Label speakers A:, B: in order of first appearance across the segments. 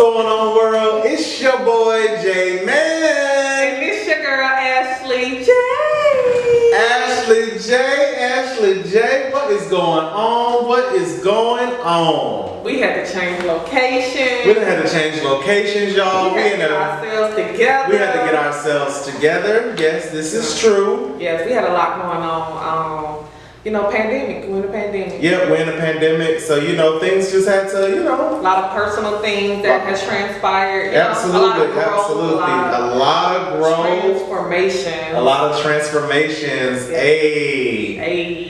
A: going on, world? It's your boy J Man.
B: And it's your girl Ashley J.
A: Ashley J. What is going on? What is going on?
B: We had to change location.
A: We done had to change locations, y'all.
B: We had to get ourselves together.
A: We had to get ourselves together. Yes, this is true.
B: Yes, we had a lot going on. Pandemic. We're in a pandemic.
A: Yeah, we're in a pandemic, so things just had to,
B: a lot of personal things that has transpired.
A: Absolutely,
B: a
A: lot of growth,
B: transformation,
A: a lot of transformations.
B: Yes.
A: Hey.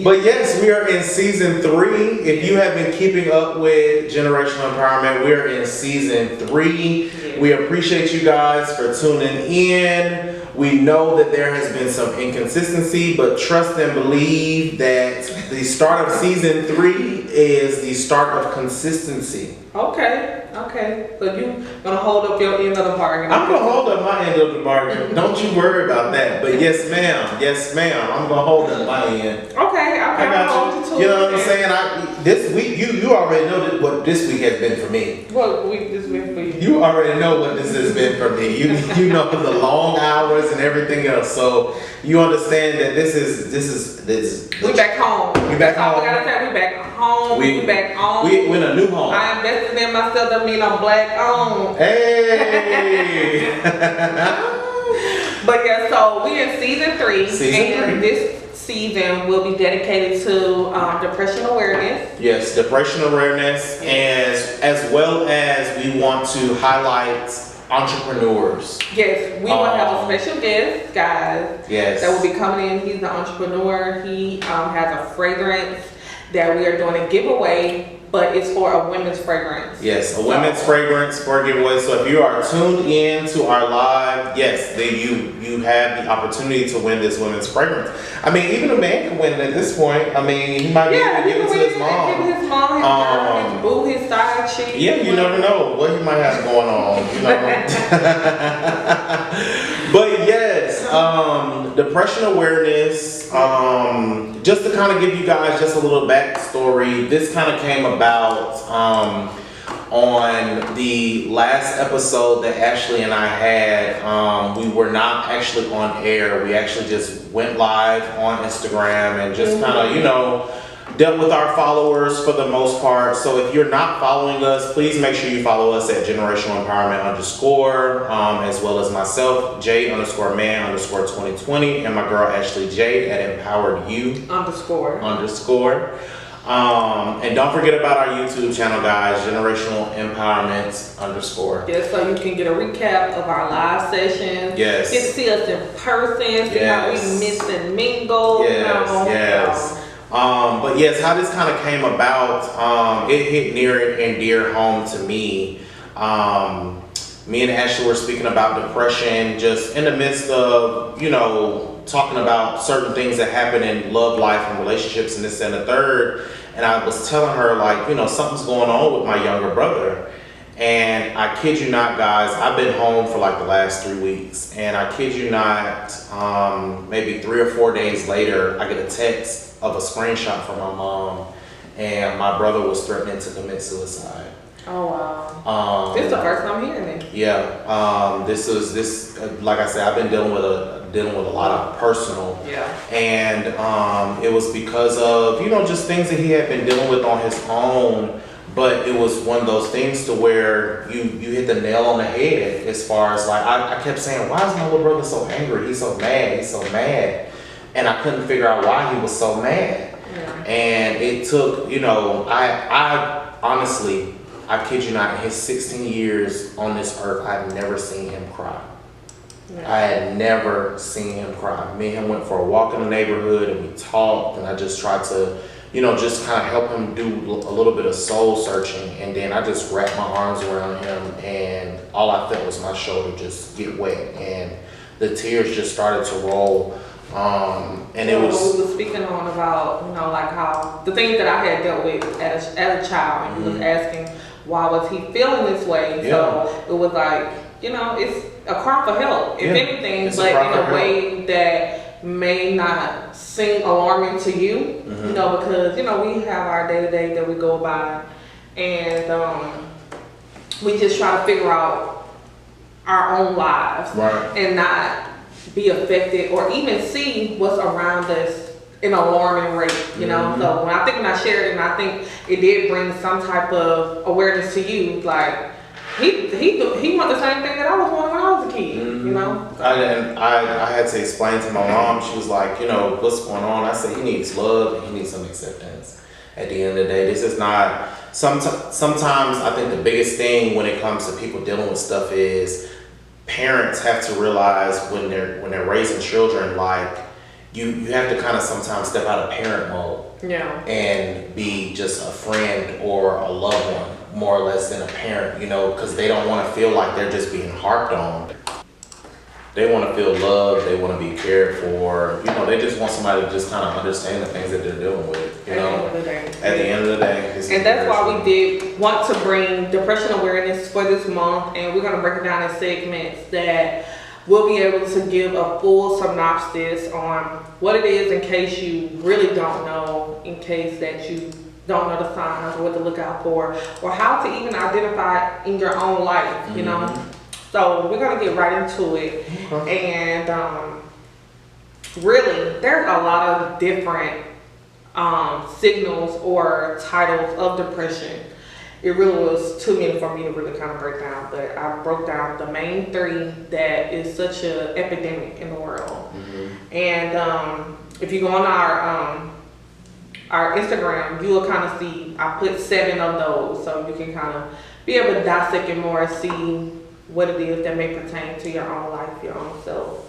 A: But yes, we are in season 3. If you have been keeping up with Generational Empowerment, we are in season 3.
B: Yes.
A: We appreciate you guys for tuning in. We know that there has been some inconsistency, but trust and believe that the start of season 3 is the start of consistency.
B: Okay. So you gonna hold up your end of the bargain?
A: I'm gonna hold up my end of the bargain. Don't you worry about that. But yes, ma'am. I'm gonna hold up my end.
B: Okay.
A: I got you. You know what I'm saying? This week, you already know what this week has been for me.
B: What week this week for you?
A: You already know what this has been for me. You know the long hours and everything else. So you understand that this is.
B: We back home.
A: We back home.
B: We gotta say we back home. We back home.
A: We in a new home.
B: I invested in myself. That mean I'm black owned.
A: Hey.
B: But yeah, so we in season 3.
A: Season 3.
B: This season will be dedicated to depression awareness.
A: Yes, depression awareness, as well as we want to highlight entrepreneurs.
B: Yes, we will have a special guest, guys.
A: Yes.
B: That will be coming in. He's an entrepreneur. He has a fragrance that we are doing a giveaway, but it's for a women's fragrance.
A: Yes, a women's fragrance for a giveaway. So if you are tuned in to our live, yes, then you have the opportunity to win this women's fragrance. I mean, even a man can win at this point. I mean, he might be able to give it to his mom.
B: Give his mom, his girl, his boo, his side chick.
A: Yeah, you never know what he might have going on. But yes, depression awareness. Just to kind of give you guys just a little backstory, this kind of came about on the last episode that Ashley and I had. We were not actually on air. We actually just went live on Instagram and just kind of, dealt with our followers for the most part. So if you're not following us, please make sure you follow us at Generational Empowerment _, as well as myself, J_man_2020, and my girl Ashley J at Empowered You _. And don't forget about our YouTube channel, guys, Generational Empowerment _.
B: Yes, so you can get a recap of our live sessions.
A: Yes.
B: Get to see us in person, see how we mix and mingle.
A: Yes. But yes, how this kind of came about, it hit near and dear home to me. Me and Ashley were speaking about depression, just in the midst of, talking about certain things that happen in love life and relationships and this and the third. And I was telling her, something's going on with my younger brother. And I kid you not, guys, I've been home for the last 3 weeks. And I kid you not, maybe 3 or 4 days later, I get a text of a screenshot from my mom, and my brother was threatening to commit suicide.
B: Oh wow! This is the first time hearing it.
A: Yeah, this like I said, I've been dealing with a lot of personal.
B: Yeah.
A: And it was because of just things that he had been dealing with on his own. But it was one of those things to where you hit the nail on the head as far as I kept saying, why is my little brother so angry? He's so mad. And I couldn't figure out why he was so mad.
B: Yeah.
A: And it took, I honestly, I kid you not, in his 16 years on this earth, I've never seen him cry. Yeah. I had never seen him cry. Me and him went for a walk in the neighborhood and we talked, and I just tried to, just kind of help him do a little bit of soul searching. And then I just wrapped my arms around him, and all I felt was my shoulder just get wet, and the tears just started to roll. And it was.
B: We were speaking on about, how the things that I had dealt with as a child, and he was asking why was he feeling this way.
A: Yeah.
B: So it was it's a cry for help, if anything,
A: it's
B: but in a way that may not seem alarming to you, because we have our day-to-day that we go by, and we just try to figure out our own lives,
A: Right.
B: and not be affected or even see what's around us in an alarming rate, you know. So when I shared it, and I think it did bring some type of awareness to you, like he want the same thing that I was wanting when I was a kid, you know.
A: I had to explain to my mom. She was like, you know, what's going on? I said he needs love and he needs some acceptance. At the end of the day, this is not. Sometimes I think the biggest thing when it comes to people dealing with stuff is parents have to realize when they're raising children, like you have to kind of sometimes step out of parent mode, and be just a friend or a loved one, more or less, than a parent, you know, because they don't want to feel like they're just being harped on. They want to feel loved. They want to be cared for. You know, they just want somebody to just kind of understand the things that they're dealing with. You know, at the end of the day.
B: And that's why we did want to bring depression awareness for this month, and we're going to break it down in segments that we'll be able to give a full synopsis on what it is, in case you really don't know, in case that you don't know the signs or what to look out for, or how to even identify in your own life, you know. So we're going to get right into it. And really, there's a lot of different signals or titles of depression. It really was too many for me to really kind of break down, but I broke down the main three that is such an epidemic in the world. And if you go on our Instagram, you will kind of see I put 7 of those, so you can kind of be able to dissect it more, see what it is that may pertain to your own life, your own self.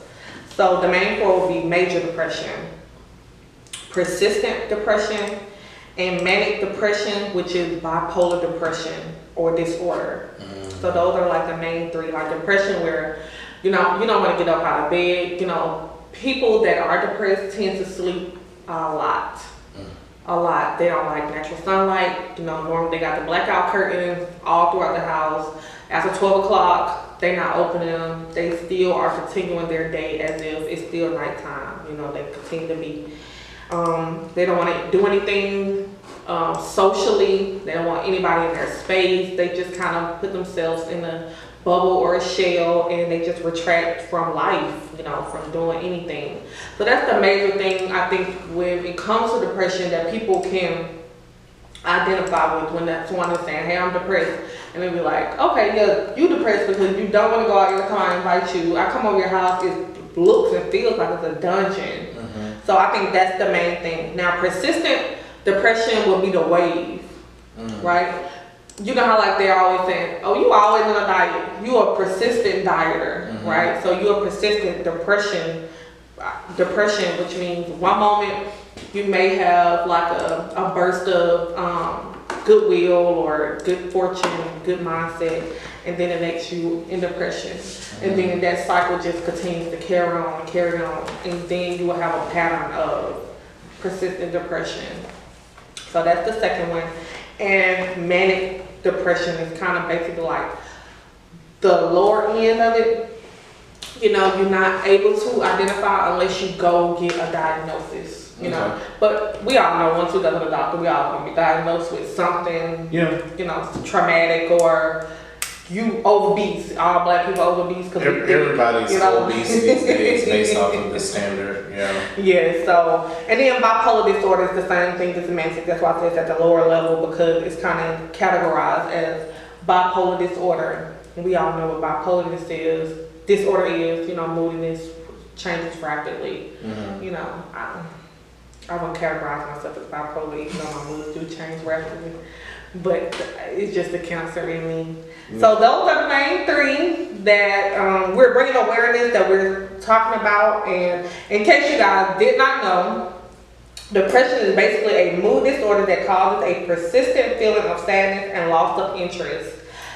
B: So the main 4 will be major depression, persistent depression, and manic depression, which is bipolar depression or disorder. So those are like the main 3. Like depression, where you know you don't want to get up out of bed. You know, people that are depressed tend to sleep a lot. They don't like natural sunlight. You know, normally they got the blackout curtains all throughout the house. After 12 o'clock, they're not opening them. They still are continuing their day as if it's still nighttime. You know, they continue to be. They don't want to do anything socially. They don't want anybody in their space. They just kind of put themselves in a bubble or a shell, and they just retract from life, you know, from doing anything. So that's the major thing I think when it comes to depression that people can identify with, when that someone is saying, hey, I'm depressed, and they be like, okay, yeah, you depressed because you don't want to go out every time I invite you. I come over your house, it looks and feels like it's a dungeon. So I think that's the main thing. Now, persistent depression will be the wave, right? You know how like they're always saying, oh, you always on a diet. You a persistent dieter, right? So you're a persistent depression, which means one moment you may have like a burst of goodwill or good fortune, good mindset, and then it makes you in depression. And then that cycle just continues to carry on, and then you will have a pattern of persistent depression. So that's the second one. And manic depression is kind of basically like the lower end of it. You know, you're not able to identify unless you go get a diagnosis, you know. But we all know once we go to the doctor, we all gonna be diagnosed with something, you know, traumatic, or you obese. All black people obese because
A: everybody's obese these days based off of the standard.
B: Yeah. So, and then bipolar disorder is the same thing as semantic. That's why I said it's at the lower level, because it's kind of categorized as bipolar disorder. And we all know what bipolar disorder is. You know, moodiness changes rapidly. You know, I won't categorize myself as bipolar, even though my moods do change rapidly. But it's just a cancer in me. So those are the main 3 that we're bringing awareness that we're talking about. And in case you guys did not know, depression is basically a mood disorder that causes a persistent feeling of sadness and loss of interest.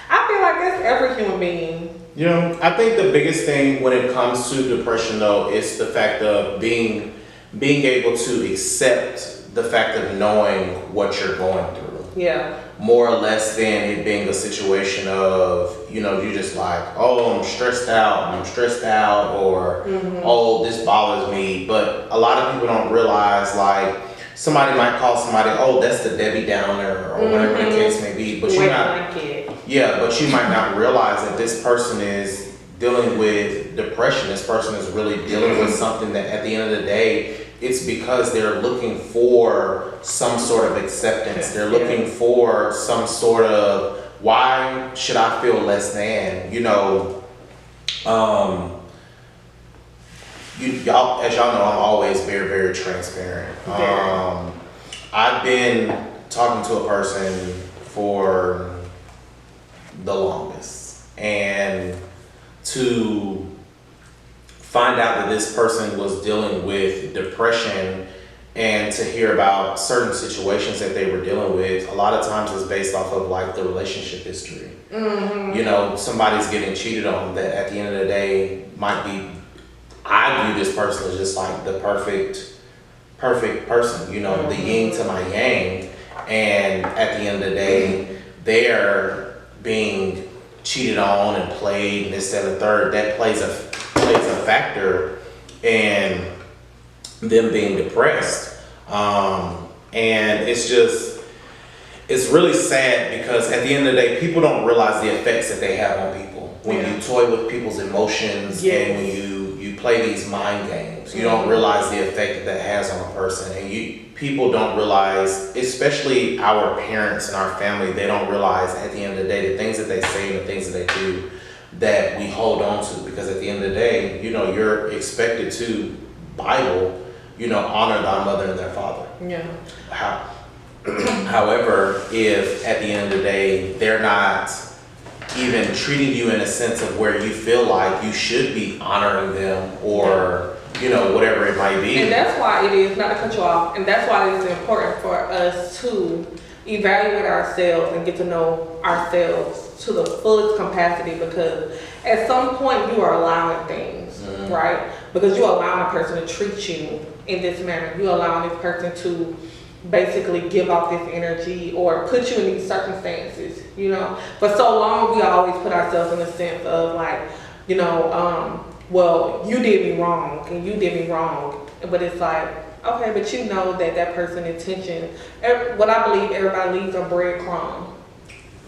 B: I feel like that's every human being.
A: Yeah, I think the biggest thing when it comes to depression, though, is the fact of being able to accept the fact of knowing what you're going through.
B: Yeah.
A: More or less than it being a situation of, you know, you just like, oh, I'm stressed out, or oh, this bothers me. But a lot of people don't realize, like, somebody might call somebody, oh, that's the Debbie Downer or whatever the case may be. But but you might not realize that this person is dealing with depression. This person is really dealing with something that at the end of the day, it's because they're looking for some sort of acceptance. They're looking for some sort of, why should I feel less than? Y'all, as y'all know, I'm always very, very transparent. I've been talking to a person for the longest, and to find out that this person was dealing with depression and to hear about certain situations that they were dealing with, a lot of times is based off of like the relationship history. Somebody's getting cheated on that at the end of the day might be, I view this person as just like the perfect person, the yin to my yang. And at the end of the day, they're being cheated on and played and this, that, and the third. That plays a factor in them being depressed. And it's really sad because at the end of the day, people don't realize the effects that they have on people. When you toy with people's emotions and when you play these mind games, you don't realize the effect that has on a person. And people don't realize, especially our parents and our family, they don't realize at the end of the day, the things that they say and the things that they do that we hold on to. Because at the end of the day, you're expected to, Bible, honor thy mother and their father. However, if at the end of the day, they're not even treating you in a sense of where you feel like you should be honoring them or, whatever it might be.
B: And that's why it is, not to cut you off, and that's why it is important for us to evaluate ourselves and get to know ourselves to the fullest capacity, because at some point you are allowing things, right? Because you're allowing a person to treat you in this manner. You're allowing this person to basically give off this energy or put you in these circumstances, For so long, we always put ourselves in the sense of like, well, you did me wrong and you did me wrong. But it's like, okay, but that person intention, what I believe, everybody leaves a breadcrumb.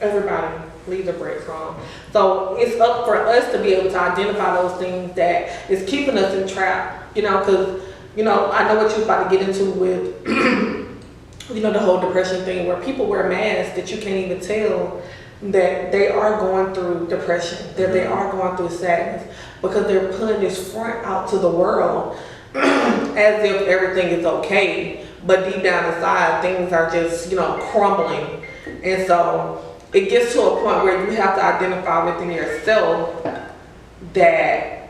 B: Everybody leaves a breadcrumb. So it's up for us to be able to identify those things that is keeping us in trap, because, I know what you're about to get into with, the whole depression thing, where people wear masks that you can't even tell that they are going through depression, that they are going through sadness, because they're putting this front out to the world as if everything is okay, but deep down inside things are just crumbling. And so it gets to a point where you have to identify within yourself that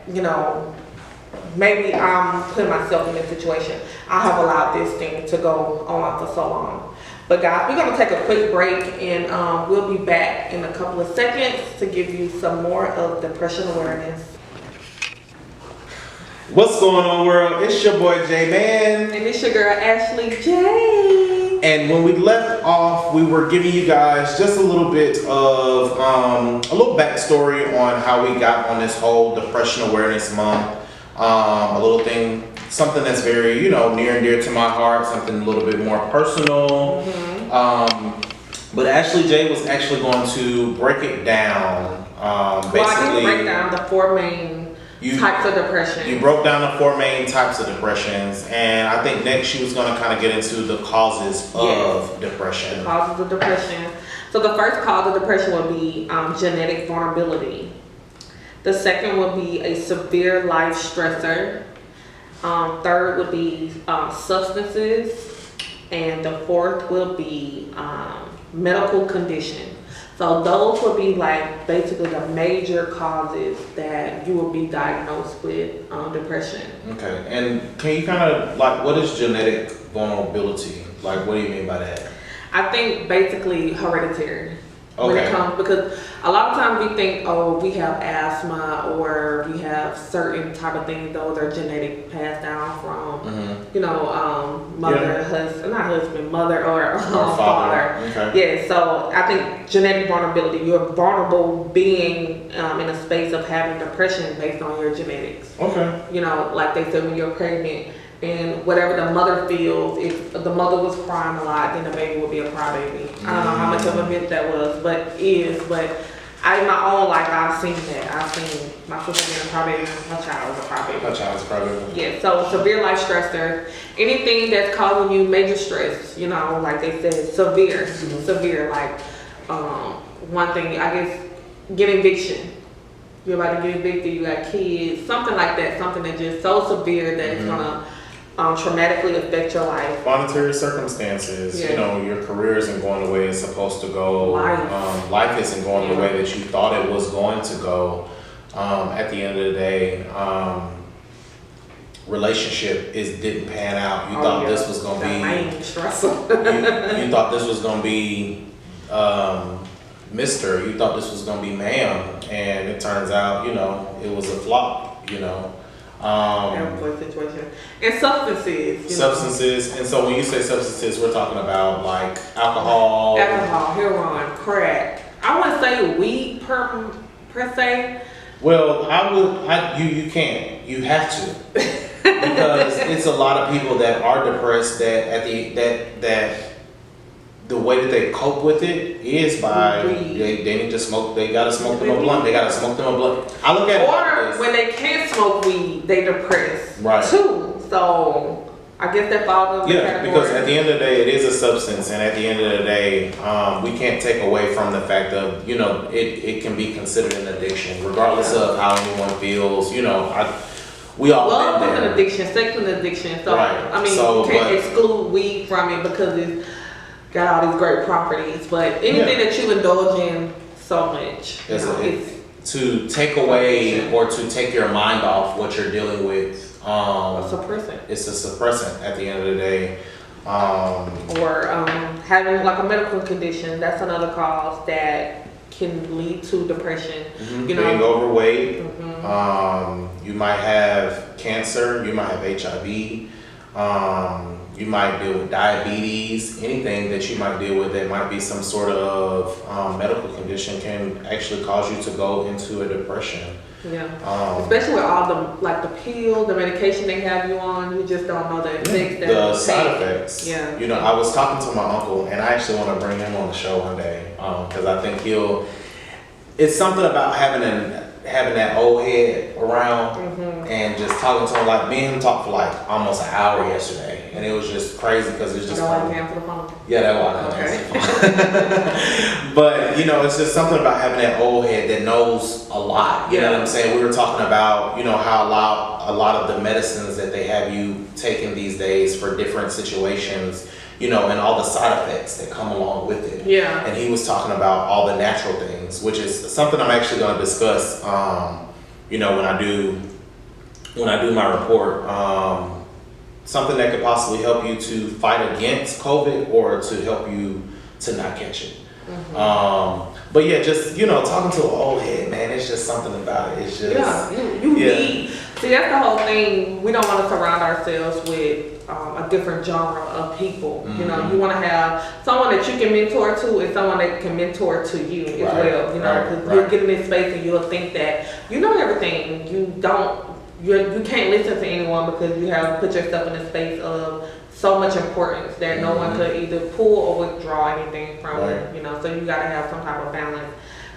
B: maybe I'm putting myself in this situation. I have allowed this thing to go on for so long. But guys, we're going to take a quick break, and we'll be back in a couple of seconds to give you some more of depression awareness.
A: What's going on, world? It's your boy J-Man.
B: And it's your girl Ashley J.
A: And when we left off, we were giving you guys just a little bit of a little backstory on how we got on this whole Depression Awareness Month. A little thing, something that's very, near and dear to my heart, something a little bit more personal. But Ashley J was actually going to break it down. Basically,
B: I didn't break down the four main types of depression.
A: You broke down the four main types of depressions, and I think next she was going to kind of get into the causes of depression.
B: The causes of depression. So the first cause of depression would be genetic vulnerability. The second would be a severe life stressor. Third would be substances. And the fourth will be medical condition. So those would be like basically the major causes that you will be diagnosed with depression. Okay,
A: and can you kind of like, what is genetic vulnerability? Like, what do you mean by that?
B: I think basically hereditary.
A: Okay.
B: When it comes, because a lot of times we think, oh, we have asthma or we have certain type of things, those are genetic, passed down from, mother or father.
A: Okay.
B: Yeah, so I think genetic vulnerability, you're vulnerable being in a space of having depression based on your genetics.
A: Okay.
B: Like they said, when you're pregnant, And whatever the mother feels, if the mother was crying a lot, then the baby would be a crybaby. I don't know how much of a myth that was, but in my own life, I've seen that. I've seen my sister being a crybaby, my child was a crybaby.
A: My child's crybaby.
B: Yeah, so severe life stressor, anything that's causing you major stress, you know, like they said, severe, like, one thing, I guess, get eviction. You're about to get evicted, you got kids, something like that, something that's just so severe that it's gonna traumatically affect your life.
A: Monetary circumstances,
B: Yeah.
A: you know, your career isn't going the way it's supposed to go. Life isn't going the way that you thought it was going to go. At the end of the day, relationship didn't pan out. You thought this was gonna be you thought this was gonna be Mr. You thought this was gonna be ma'am, and it turns out, you know, it was a flop, you know.
B: Situation. And substances.
A: And so when you say substances, we're talking about like alcohol,
B: heroin, crack. I wouldn't say weed per se.
A: Well, you can't. You have to. Because it's a lot of people that are depressed that the way that they cope with it is by they need to smoke. They gotta smoke them a blunt. They gotta smoke them a blunt. I look at it like this.
B: When they can't smoke weed, they depressed too. So I guess that falls under the category.
A: Because at the end of the day, it is a substance, and at the end of the day, we can't take away from the fact of, you know, it can be considered an addiction, regardless of how anyone feels. You know, we all
B: love
A: been
B: is
A: there.
B: an addiction, sex is an addiction. So I mean,
A: So,
B: you can't exclude weed from it because it's got all these great properties. But anything that you indulge in so much, it's
A: to take away or to take your mind off what you're dealing with.
B: a suppressant.
A: It's a suppressant at the end of the day.
B: Or having like a medical condition, that's another cause that can lead to depression. You know,
A: being overweight. You might have cancer. You might have HIV. You might deal with diabetes. Anything that you might deal with that might be some sort of medical condition can actually cause you to go into a depression.
B: Especially with all the pills, the medication they have you on, you just don't know the effects.
A: The side effects.
B: Yeah.
A: You know, I was talking to my uncle, and I actually want to bring him on the show one day because I think it's something about having that old head around and just talking to him. Like, me and him talked for like almost an hour yesterday, and it was just crazy because it's just
B: answer the phone.
A: Yeah, that's why I don't answer the phone. But you know, it's just something about having that old head that knows a lot. You know what I'm saying? We were talking about, you know, how a lot of the medicines that they have you taking these days for different situations, you know, and all the side effects that come along with it.
B: Yeah.
A: And he was talking about all the natural things, which is something I'm actually going to discuss, you know, when I do my report. Something that could possibly help you to fight against COVID or to help you to not catch it. But yeah, just, you know, talking to an old head, man, it's just something about it. It's just
B: you need. See, that's the whole thing. We don't want to surround ourselves with a different genre of people. You know, you want to have someone that you can mentor to and someone that can mentor to you as well. You know, because you'll get in this space and you'll think that you know everything. You don't. You can't listen to anyone because you have put yourself in a space of so much importance that no one could either pull or withdraw anything from it. You know, so you got to have some type of balance.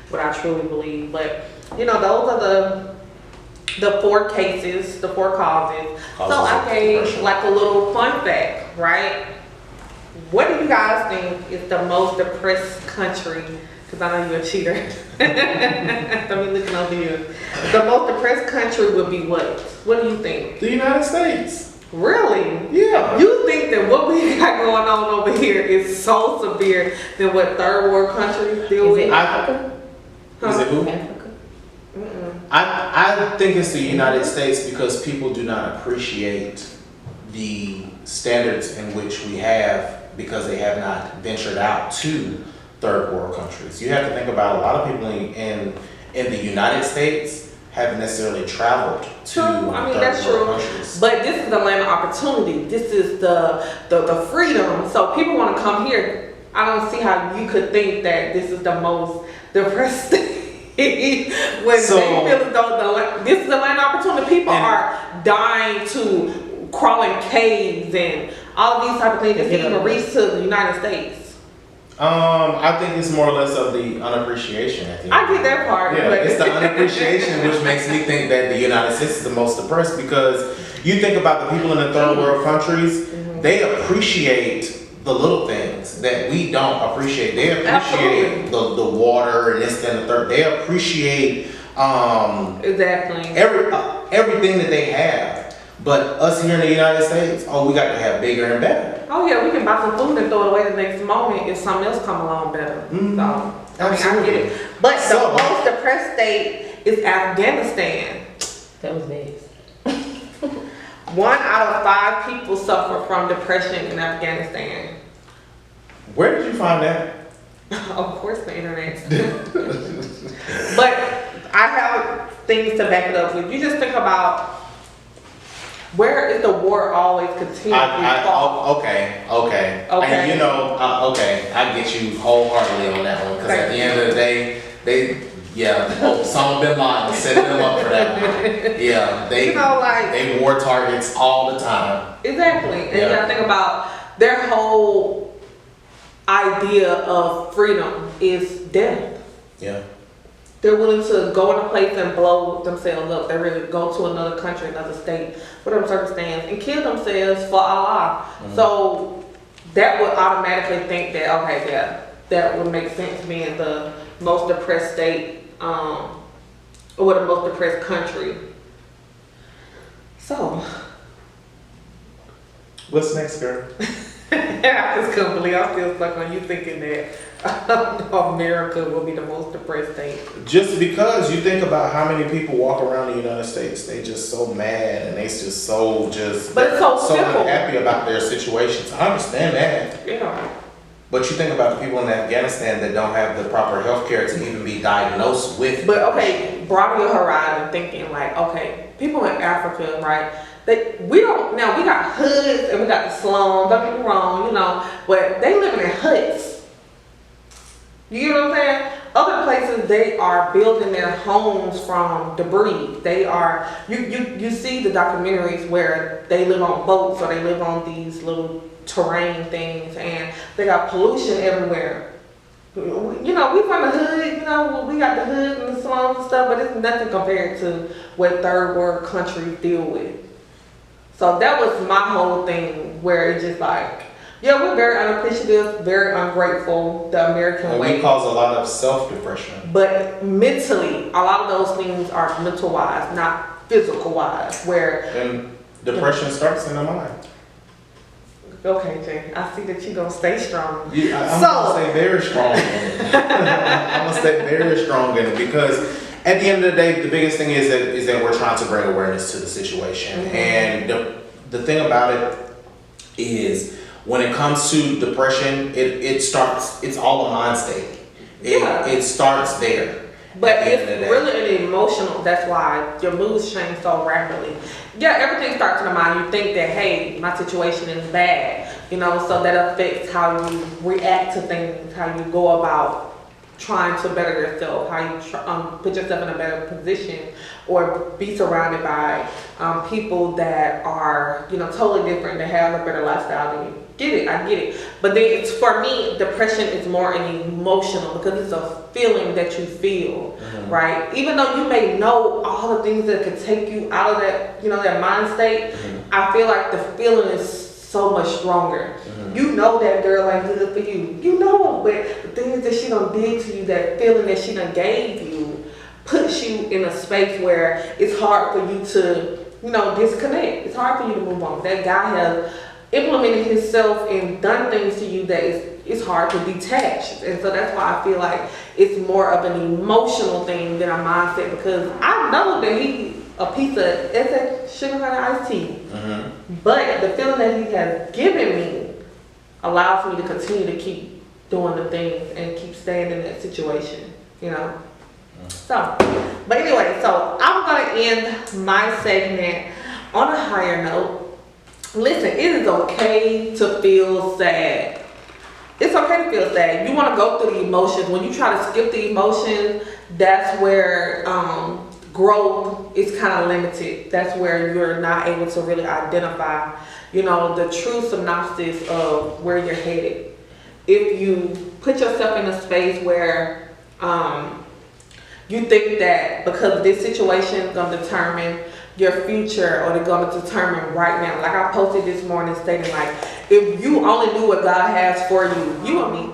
B: What I truly believe, but you know, those are the four cases, the four causes. So I gave like a little fun fact, right? What do you guys think is the most depressed country? Because I know you're a cheater. Let me looking over here. The most depressed country would be what? What do you think?
A: The United States.
B: Really?
A: Yeah.
B: You think that what we got going on over here is so severe than what third world countries deal with?
A: Africa? Is it who?
C: Africa?
A: I think it's the United States because people do not appreciate the standards in which we have because they have not ventured out to third world countries. You have to think about a lot of people in the United States haven't necessarily traveled to third world countries.
B: But this is the land of opportunity. This is the freedom. So people want to come here. I don't see how you could think that this is the most depressed thing. When they feel as though this is the land of opportunity. People are dying to crawling caves and all of these type of things that can even reach to the United States.
A: I think it's more or less of the unappreciation at the end.
B: I get that part.
A: Yeah,
B: but
A: it's the unappreciation which makes me think that the United States is the most depressed, because you think about the people in the third world countries, they appreciate the little things that we don't appreciate. They appreciate the water and this and the third. They appreciate
B: exactly
A: everything that they have. But us here in the United States, we got to have bigger and better.
B: Oh yeah, we can buy some food and throw it away the next moment if something else come along better.
A: Mm-hmm.
B: So I get it. But the most depressed state is Afghanistan.
C: That was next.
B: 1 out of 5 people suffer from depression in Afghanistan.
A: Where did you find that?
B: Of course, the internet. But I have things to back it up with. You just think about, where is the war always continuing to fall?
A: Okay. And you know, I get you wholeheartedly on that one, because at the end of the day, Osama bin Laden set them up for that one. Yeah, they war targets all the time.
B: Exactly, and you gotta think about their whole idea of freedom is death.
A: Yeah.
B: They're willing to go in a place and blow themselves up. They really go to another country, another state, whatever circumstance, and kill themselves for Allah. Mm-hmm. So that would automatically think that, okay, yeah, that would make sense, being the most depressed state, or the most depressed country. So,
A: what's next, girl?
B: I just couldn't believe I'm still stuck on you thinking that America will be the most depressed state.
A: Just because you think about how many people walk around the United States, they just so mad and they just so unhappy about their situations. I understand that.
B: Yeah.
A: But you think about the people in Afghanistan that don't have the proper health care to even be diagnosed with.
B: But okay, broaden your horizon, thinking like, okay, people in Africa, right? We got hoods and we got the slums, don't get me wrong, but they living in huts. You know what I'm saying? Other places, they are building their homes from debris. They are, you see the documentaries where they live on boats, or they live on these little terrain things, and they got pollution everywhere. We from the hood, we got the hood and the slums and stuff, but it's nothing compared to what third world countries deal with. So that was my whole thing, where it's just like, yeah, we're very unappreciative, very ungrateful, the American way.
A: We cause a lot of self-depression.
B: But mentally, a lot of those things are mental-wise, not physical-wise,
A: And depression starts in the mind.
B: Okay, Jay, I see that you're going to stay strong.
A: Yeah, I'm going to stay very strong in it. I'm going to stay very strong in it, because at the end of the day, the biggest thing is that we're trying to bring awareness to the situation. Mm-hmm. And the thing about it is, when it comes to depression, it's all a mind state. It starts there.
B: But it's really an emotional, that's why your moods change so rapidly. Yeah, everything starts in the mind. You think that, hey, my situation is bad, so that affects how you react to things, how you go about trying to better yourself, how you put yourself in a better position, or be surrounded by people that are, totally different, that have a better lifestyle than you. I get it. But then for me, depression is more an emotional, because it's a feeling that you feel, mm-hmm. right? Even though you may know all the things that could take you out of that, that mind state, mm-hmm. I feel like the feeling is so much stronger. Mm-hmm. You know that girl ain't good for you. But the things that she done did to you, that feeling that she done gave you, puts you in a space where it's hard for you to, disconnect. It's hard for you to move on. That guy has implemented himself and done things to you that it's hard to detach. And so that's why I feel like it's more of an emotional thing than a mindset, because I know that he a piece of sugar honey iced tea. Mm-hmm. But the feeling that he has given me allows me to continue to keep doing the things and keep staying in that situation, So, but anyway, so I'm gonna end my segment on a higher note. Listen, it is okay to feel sad. It's okay to feel sad. You want to go through the emotions. When you try to skip the emotions, that's where growth is kind of limited. That's where you're not able to really identify, the true synopsis of where you're headed. If you put yourself in a space where you think that because this situation is going to determine your future, or they're going to determine right now. Like I posted this morning stating like, if you only knew what God has for you, you and me.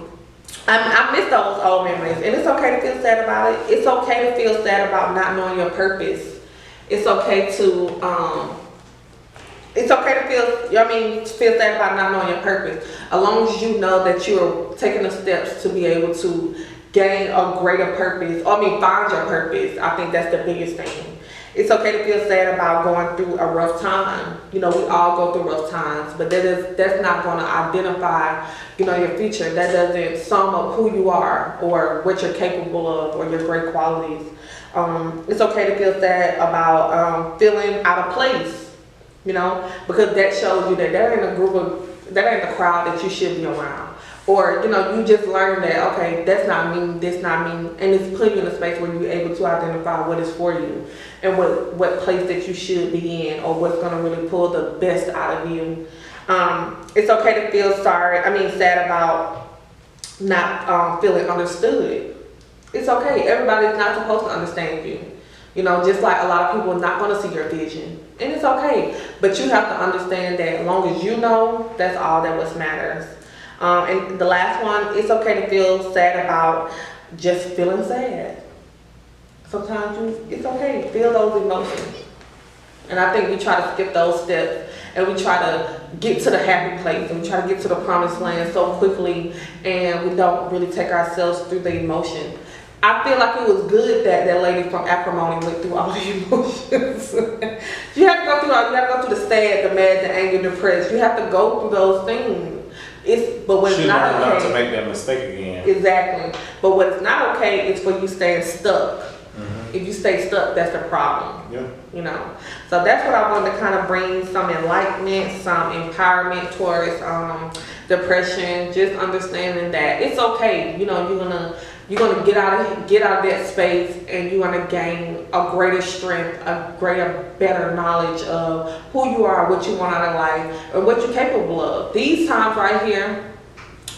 B: I miss those old memories, and it's okay to feel sad about it. It's okay to feel sad about not knowing your purpose. It's okay to feel sad about not knowing your purpose. As long as you know that you're taking the steps to be able to gain a greater purpose, find your purpose. I think that's the biggest thing. It's okay to feel sad about going through a rough time. We all go through rough times, but that's not going to identify, your future. That doesn't sum up who you are or what you're capable of or your great qualities. It's okay to feel sad about feeling out of place, because that shows you that that ain't the crowd that you should be around. Or, you just learn that, okay, that's not me, this not me. And it's putting you in a space where you're able to identify what is for you and what place that you should be in, or what's going to really pull the best out of you. It's okay to feel sad about not feeling understood. It's okay. Everybody's not supposed to understand you. Just like a lot of people are not going to see your vision. And it's okay. But you have to understand that as long as you know, that's all that what matters. And the last one, it's okay to feel sad about just feeling sad. Sometimes it's okay to feel those emotions. And I think we try to skip those steps, and we try to get to the happy place, and we try to get to the promised land so quickly, and we don't really take ourselves through the emotion. I feel like it was good that that lady from Acrimony went through all the emotions. You have to go through the sad, the mad, the angry, depressed. You have to go through those things. But when it's not okay,
A: not to make that mistake again.
B: Exactly. But what is not okay is for you staying stuck. Mm-hmm. If you stay stuck, that's the problem.
A: Yeah.
B: So that's what I wanted to kind of bring some enlightenment, some empowerment towards depression. Just understanding that it's okay. You're gonna get out of that space, and you're gonna gain a greater strength, a greater, better knowledge of who you are, what you want out of life, and what you're capable of. These times right here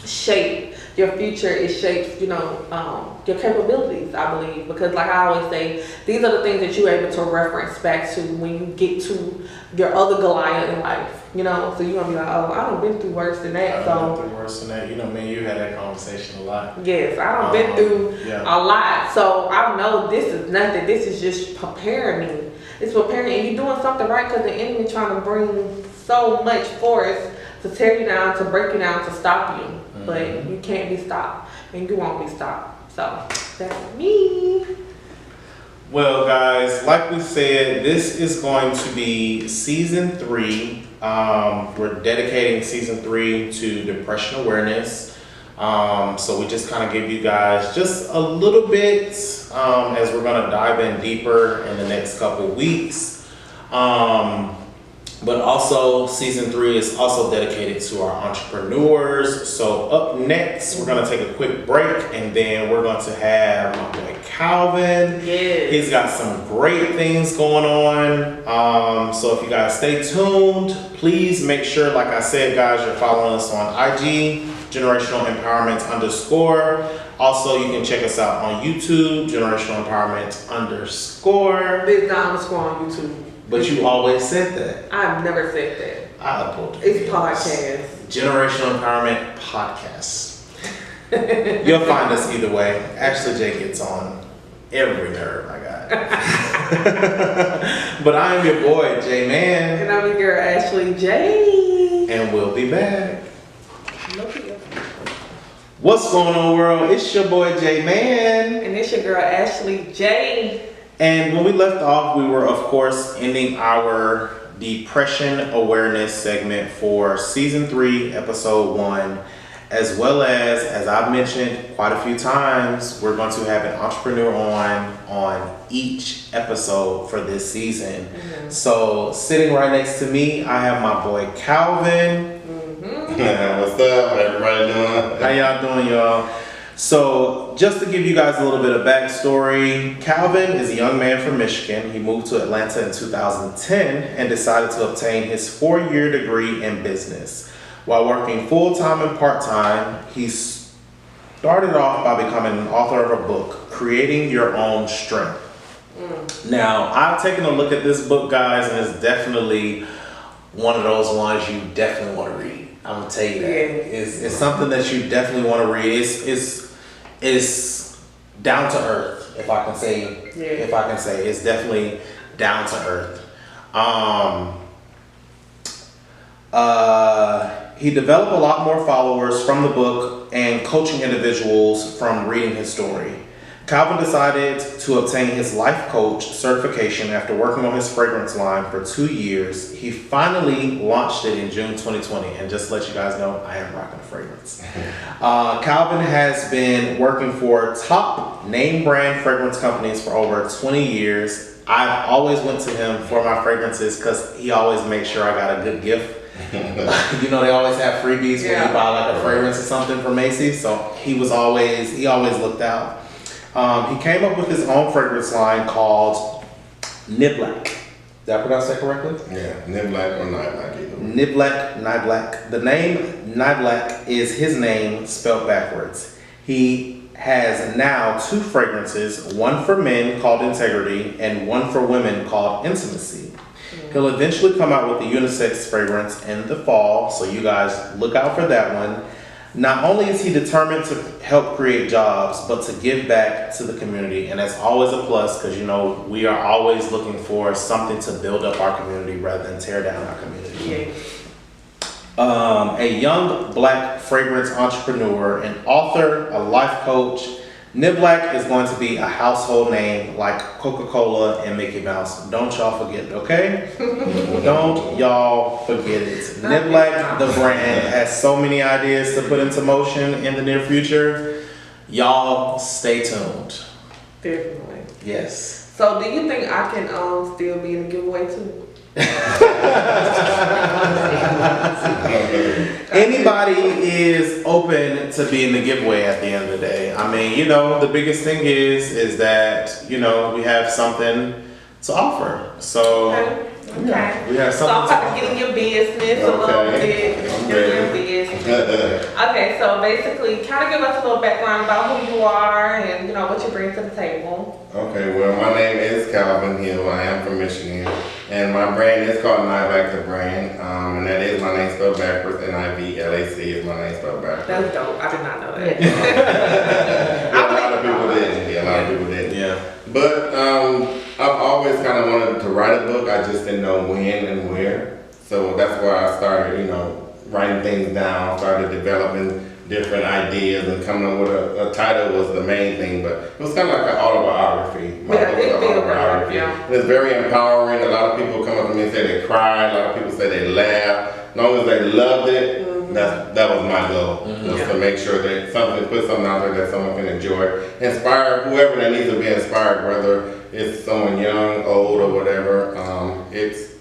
B: shape your future. It shapes, your capabilities, I believe, because like I always say, these are the things that you're able to reference back to when you get to your other Goliath in life. So you're gonna be like, oh, I done been through worse than that.
A: I've been through worse than that. Me and you had that conversation a lot.
B: Yes, I done been through a lot. So I know this is nothing. This is just preparing me. It's preparing, and you're doing something right, because the enemy trying to bring so much force to tear you down, to break you down, to stop you. Mm-hmm. But you can't be stopped, and you won't be stopped. So that's me.
A: Well, guys, like we said, this is going to be season 3. We're dedicating season 3 to depression awareness. So we just kind of give you guys just a little bit as we're going to dive in deeper in the next couple weeks. But also season 3 is also dedicated to our entrepreneurs. So up next, we're going to take a quick break, and then we're going to have my boy Calvin.
B: Yes.
A: He's got some great things going on. So if you guys stay tuned, please make sure, like I said, guys, you're following us on IG, Generational Empowerment _. Also, you can check us out on YouTube, Generational Empowerment _.
B: There's not _ on YouTube.
A: But you always said that.
B: I've never said that.
A: I upload it.
B: It's podcast.
A: Generational Empowerment Podcast. You'll find us either way. Ashley J gets on every nerve I got. But I am your boy, J Man.
B: And I'm your girl, Ashley J.
A: And we'll be back. What's going on, world? It's your boy, J Man.
B: And it's your girl, Ashley J.
A: And when we left off, we were, of course, ending our depression awareness segment for season 3, episode 1, as well as I've mentioned quite a few times, we're going to have an entrepreneur on each episode for this season. Mm-hmm. So sitting right next to me, I have my boy Calvin.
C: Mm-hmm. What's up? How everybody doing?
A: How y'all doing, y'all? So, just to give you guys a little bit of backstory, Calvin is a young man from Michigan. He moved to Atlanta in 2010 and decided to obtain his 4-year degree in business. While working full-time and part-time, he started off by becoming an author of a book, Creating Your Own Strength. Now, I've taken a look at this book, guys, and it's definitely one of those ones you definitely want to read. I'm gonna tell you that. It's something that you definitely want to read. It's down to earth, if I can say. If I can say, it's definitely down to earth. He developed a lot more followers from the book and coaching individuals from reading his story. Calvin decided to obtain his life coach certification after working on his fragrance line for 2 years. He finally launched it in June 2020. And just to let you guys know, I am rocking a fragrance. Calvin has been working for top name brand fragrance companies for over 20 years. I've always went to him for my fragrances because he always makes sure I got a good gift. You know, they always have freebies when you buy like a fragrance or something from Macy's. So he always looked out. He came up with his own fragrance line called Niblack. Did I pronounce that correctly?
C: Yeah, Niblack or Niblack either.
A: Niblack. The name Niblack is his name spelled backwards. He has now 2 fragrances, one for men called Integrity and one for women called Intimacy. He'll eventually come out with the unisex fragrance in the fall, so you guys look out for that one. Not only is he determined to help create jobs, but to give back to the community. And that's always a plus because, you know, we are always looking for something to build up our community rather than tear down our community. A young black fragrance entrepreneur, an author, a life coach, Niblack is going to be a household name like Coca-Cola and Mickey Mouse. Don't y'all forget it, okay? Don't y'all forget it. Niblack, the brand, has so many ideas to put into motion in the near future. Y'all stay tuned.
B: Definitely.
A: Yes.
B: So do you think I can still be in the giveaway too?
A: Anybody is open to being the giveaway at the end of the day. I mean, you know, the biggest thing is that, you know, we have something to offer. So
B: Okay.
A: we have
B: So I'm
A: something
B: about to get in your business a little bit. Get in your business. Okay, so basically, kind of give us a little background about who you are and, you know, what you bring to the table.
C: Okay, well, my name is Calvin Hill. I am from Michigan, and my brand is called Niblack the brand, and that is my name spelled backwards. Niblack is my name spelled backwards.
B: That's dope. I did not know that.
C: A lot of people didn't. Yeah, a lot of people didn't.
A: Yeah.
C: But I've always kind of wanted to write a book. I just didn't know when and where. So that's where I started, you know, writing things down, started developing different ideas and coming up with a title was the main thing, but it was kind of like an autobiography. My book was an autobiography. And it's very empowering. A lot of people come up to me and say they cried. A lot of people say they laughed. As long as they loved it, that was my goal. Was to make sure that put something out there that someone can enjoy. Inspire whoever that needs to be inspired, whether it's someone young, old, or whatever.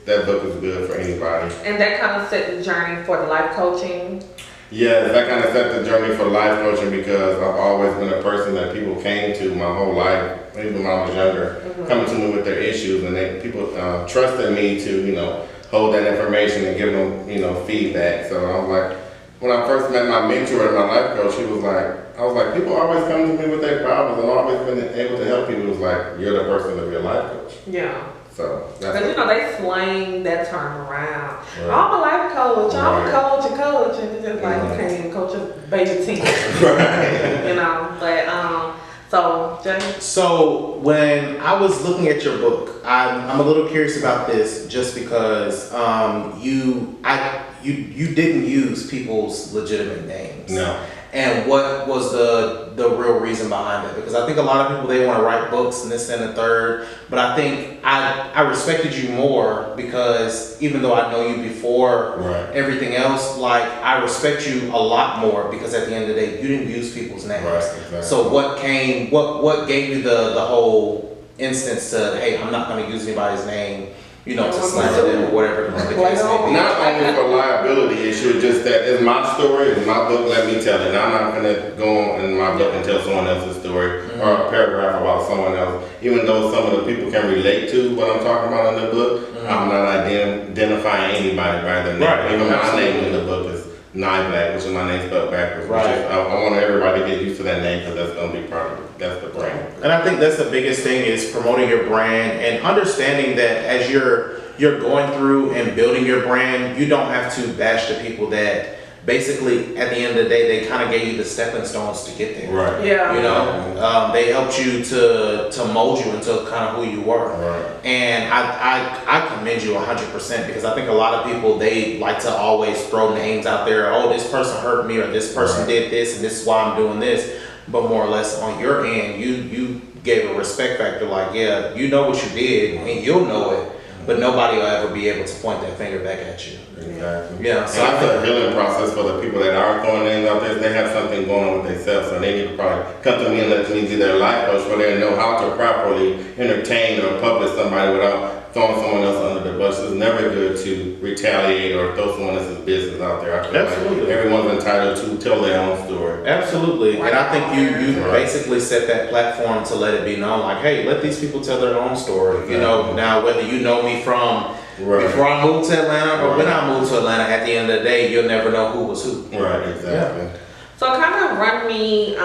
C: That book is good for anybody.
B: And that kind of set the journey for the life coaching.
C: Yeah, that kind of set the journey for life coaching because I've always been a person that people came to my whole life, even when I was younger, coming to me with their issues, and people trusted me to, you know, hold that information and give them, you know, feedback. So I was like, when I first met my mentor and my life coach, I was like, people always come to me with their problems, and I've always been able to help people. It was like, you're the person to be a life coach.
B: Yeah.
C: So that's
B: because, you know, they slang that term around.
C: Right.
B: I'm a life coach, I'm a
C: Right.
B: coach, and it's just like, you can't even coach a baby team.
C: Right.
B: You know, but, so, Jay?
A: So when I was looking at your book, I'm a little curious about this just because you didn't use people's legitimate names.
C: No.
A: And what was the real reason behind it? Because I think a lot of people, they want to write books and this and the third, but I think I respected you more because even though I know you before
C: Right.
A: everything else, like I respect you a lot more because at the end of the day, you didn't use people's names.
C: Right, exactly.
A: So what gave you the whole instance to, hey, I'm not going to use anybody's name to slander them or whatever the case may be.
C: Not only for liability issue, just that it's my story, it's my book, let me tell it. I'm not gonna go on in my book and tell someone else's story or a paragraph about someone else. Even though some of the people can relate to what I'm talking about in the book, I'm not identifying anybody by their name.
A: Right,
C: Even my
A: absolutely.
C: name in the book is Nye Black, which is my name spelled backwards.
A: Right.
C: Which is, I want everybody to get used to that name because that's gonna be part of it. That's the brand.
A: And I think that's the biggest thing is promoting your brand and understanding that as you're going through and building your brand, you don't have to bash the people that basically at the end of the day they kind of gave you the stepping stones to get there.
C: Right.
B: Yeah.
A: They helped you to mold you into kind of who you were.
C: Right.
A: And I commend you 100% because I think a lot of people, they like to always throw names out there. Oh, this person hurt me or this person did this and this is why I'm doing this. But more or less on your end, you gave a respect factor like, yeah, you know what you did and you'll know it, but nobody will ever be able to point that finger back at you.
C: Exactly.
A: Yeah,
C: So
A: so I
C: that's
A: think
C: a healing process for the people that are throwing names out there. They have something going on with themselves, so they need to probably come to me and let me be their life coach for them to know how to properly entertain or publish somebody without throwing someone else under the bus. It's never good to retaliate or throw someone else's business out there. I feel
A: Absolutely.
C: like everyone's entitled to tell their own story.
A: Absolutely, and I think you
C: Right.
A: basically set that platform to let it be known, like, hey, let these people tell their own story. You know, now whether you know me from before I moved to Atlanta or when I moved to Atlanta, at the end of the day, you'll never know who was who.
C: Right, exactly.
B: So kind of run me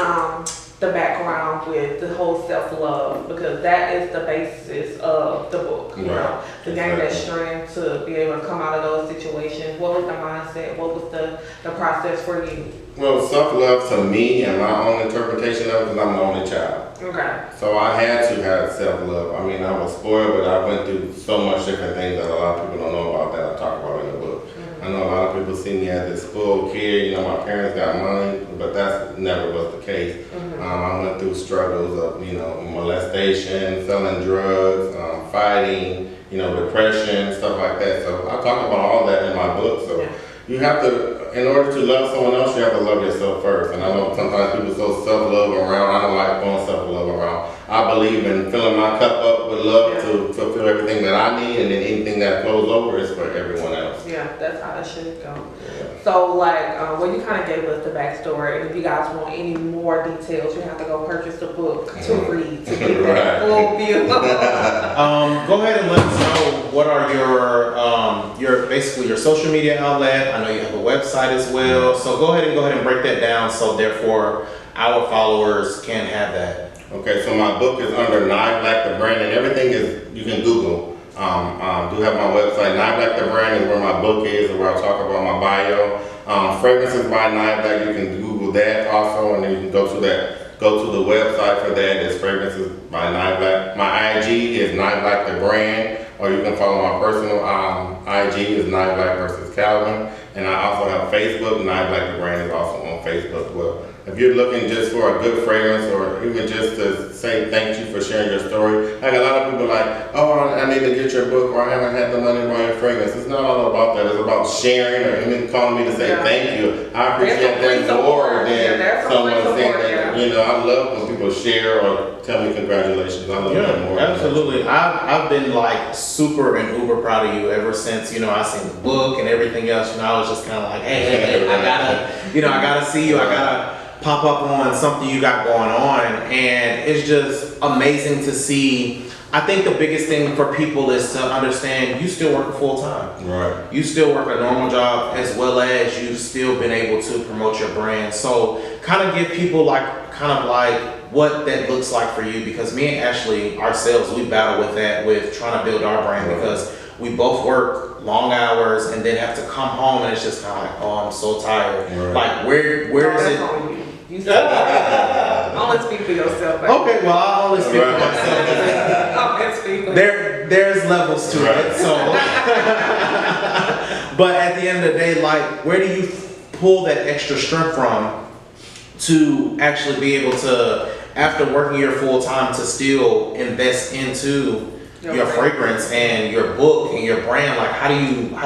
B: the background with the whole self-love because that is the basis of the book. You know, to gain that strength to be able to come out of those situations. What was the mindset? What was the process for you?
C: Well, self-love to me and my own interpretation of it, because I'm the only child.
B: Okay.
C: So I had to have self-love. I mean, I was spoiled, but I went through so much different things that a lot of people don't know about that I talk about in the book. I know a lot of people see me as this spoiled kid, you know, my parents got money, but that never was the case. I went through struggles of, you know, molestation, selling drugs, fighting, you know, depression, stuff like that. So I talk about all that in my book. So you have to, in order to love someone else, you have to love yourself first. And I know sometimes people throw self-love around. I don't like throwing self-love around. I believe in filling my cup up with love to fulfill everything that I need, and then anything that flows over is for everyone else.
B: Yeah, that's how it should go. So like, well, you kind of gave us the backstory, and if you guys want any more details, you have to go purchase the book to read to get that full view.
A: Go ahead and let us know what are your basically your social media outlet. I know you have a website as well, so go ahead and break that down so therefore our followers can have that.
C: Okay, so my book is under Nye Black the brand, and everything is, you can Google. Do have my website, Nye Black the brand is where my book is, and where I talk about my bio. Fragrances by Nye Black, you can Google that also, and then you can go to the website for that. It's Fragrances by Nye Black. My IG is Nye Black the brand, or you can follow my personal IG is Nye Black versus Calvin, and I also have Facebook. Nye Black the brand is also on Facebook. Well, if you're looking just for a good fragrance or even just to say thank you for sharing your story, like a lot of people like, oh, I need to get your book or I haven't had the money to buy your fragrance. It's not all about that. It's about sharing or even calling me to say thank you. I appreciate that more than someone saying that. You know, I love when people share or tell me congratulations. I love that more.
A: Absolutely. I've been like super and uber proud of you ever since, you know, I seen the book and everything else. You know, I was just kind of like, hey, I gotta see you. I gotta pop up on something you got going on, and it's just amazing to see. I think the biggest thing for people is to understand you still work full time.
C: Right.
A: You still work a normal job as well as you've still been able to promote your brand. So kind of give people like what that looks like for you, because me and Ashley ourselves, we battle with that, with trying to build our brand because we both work long hours and then have to come home and it's just kind of like, oh, I'm so tired. Like where is it?
B: You only speak for yourself.
A: Okay, well, I only speak for myself. There's levels to it. So, but at the end of the day, like, where do you pull that extra strength from to actually be able to, after working your full time, to still invest into your fragrance and your book and your brand? Like, how do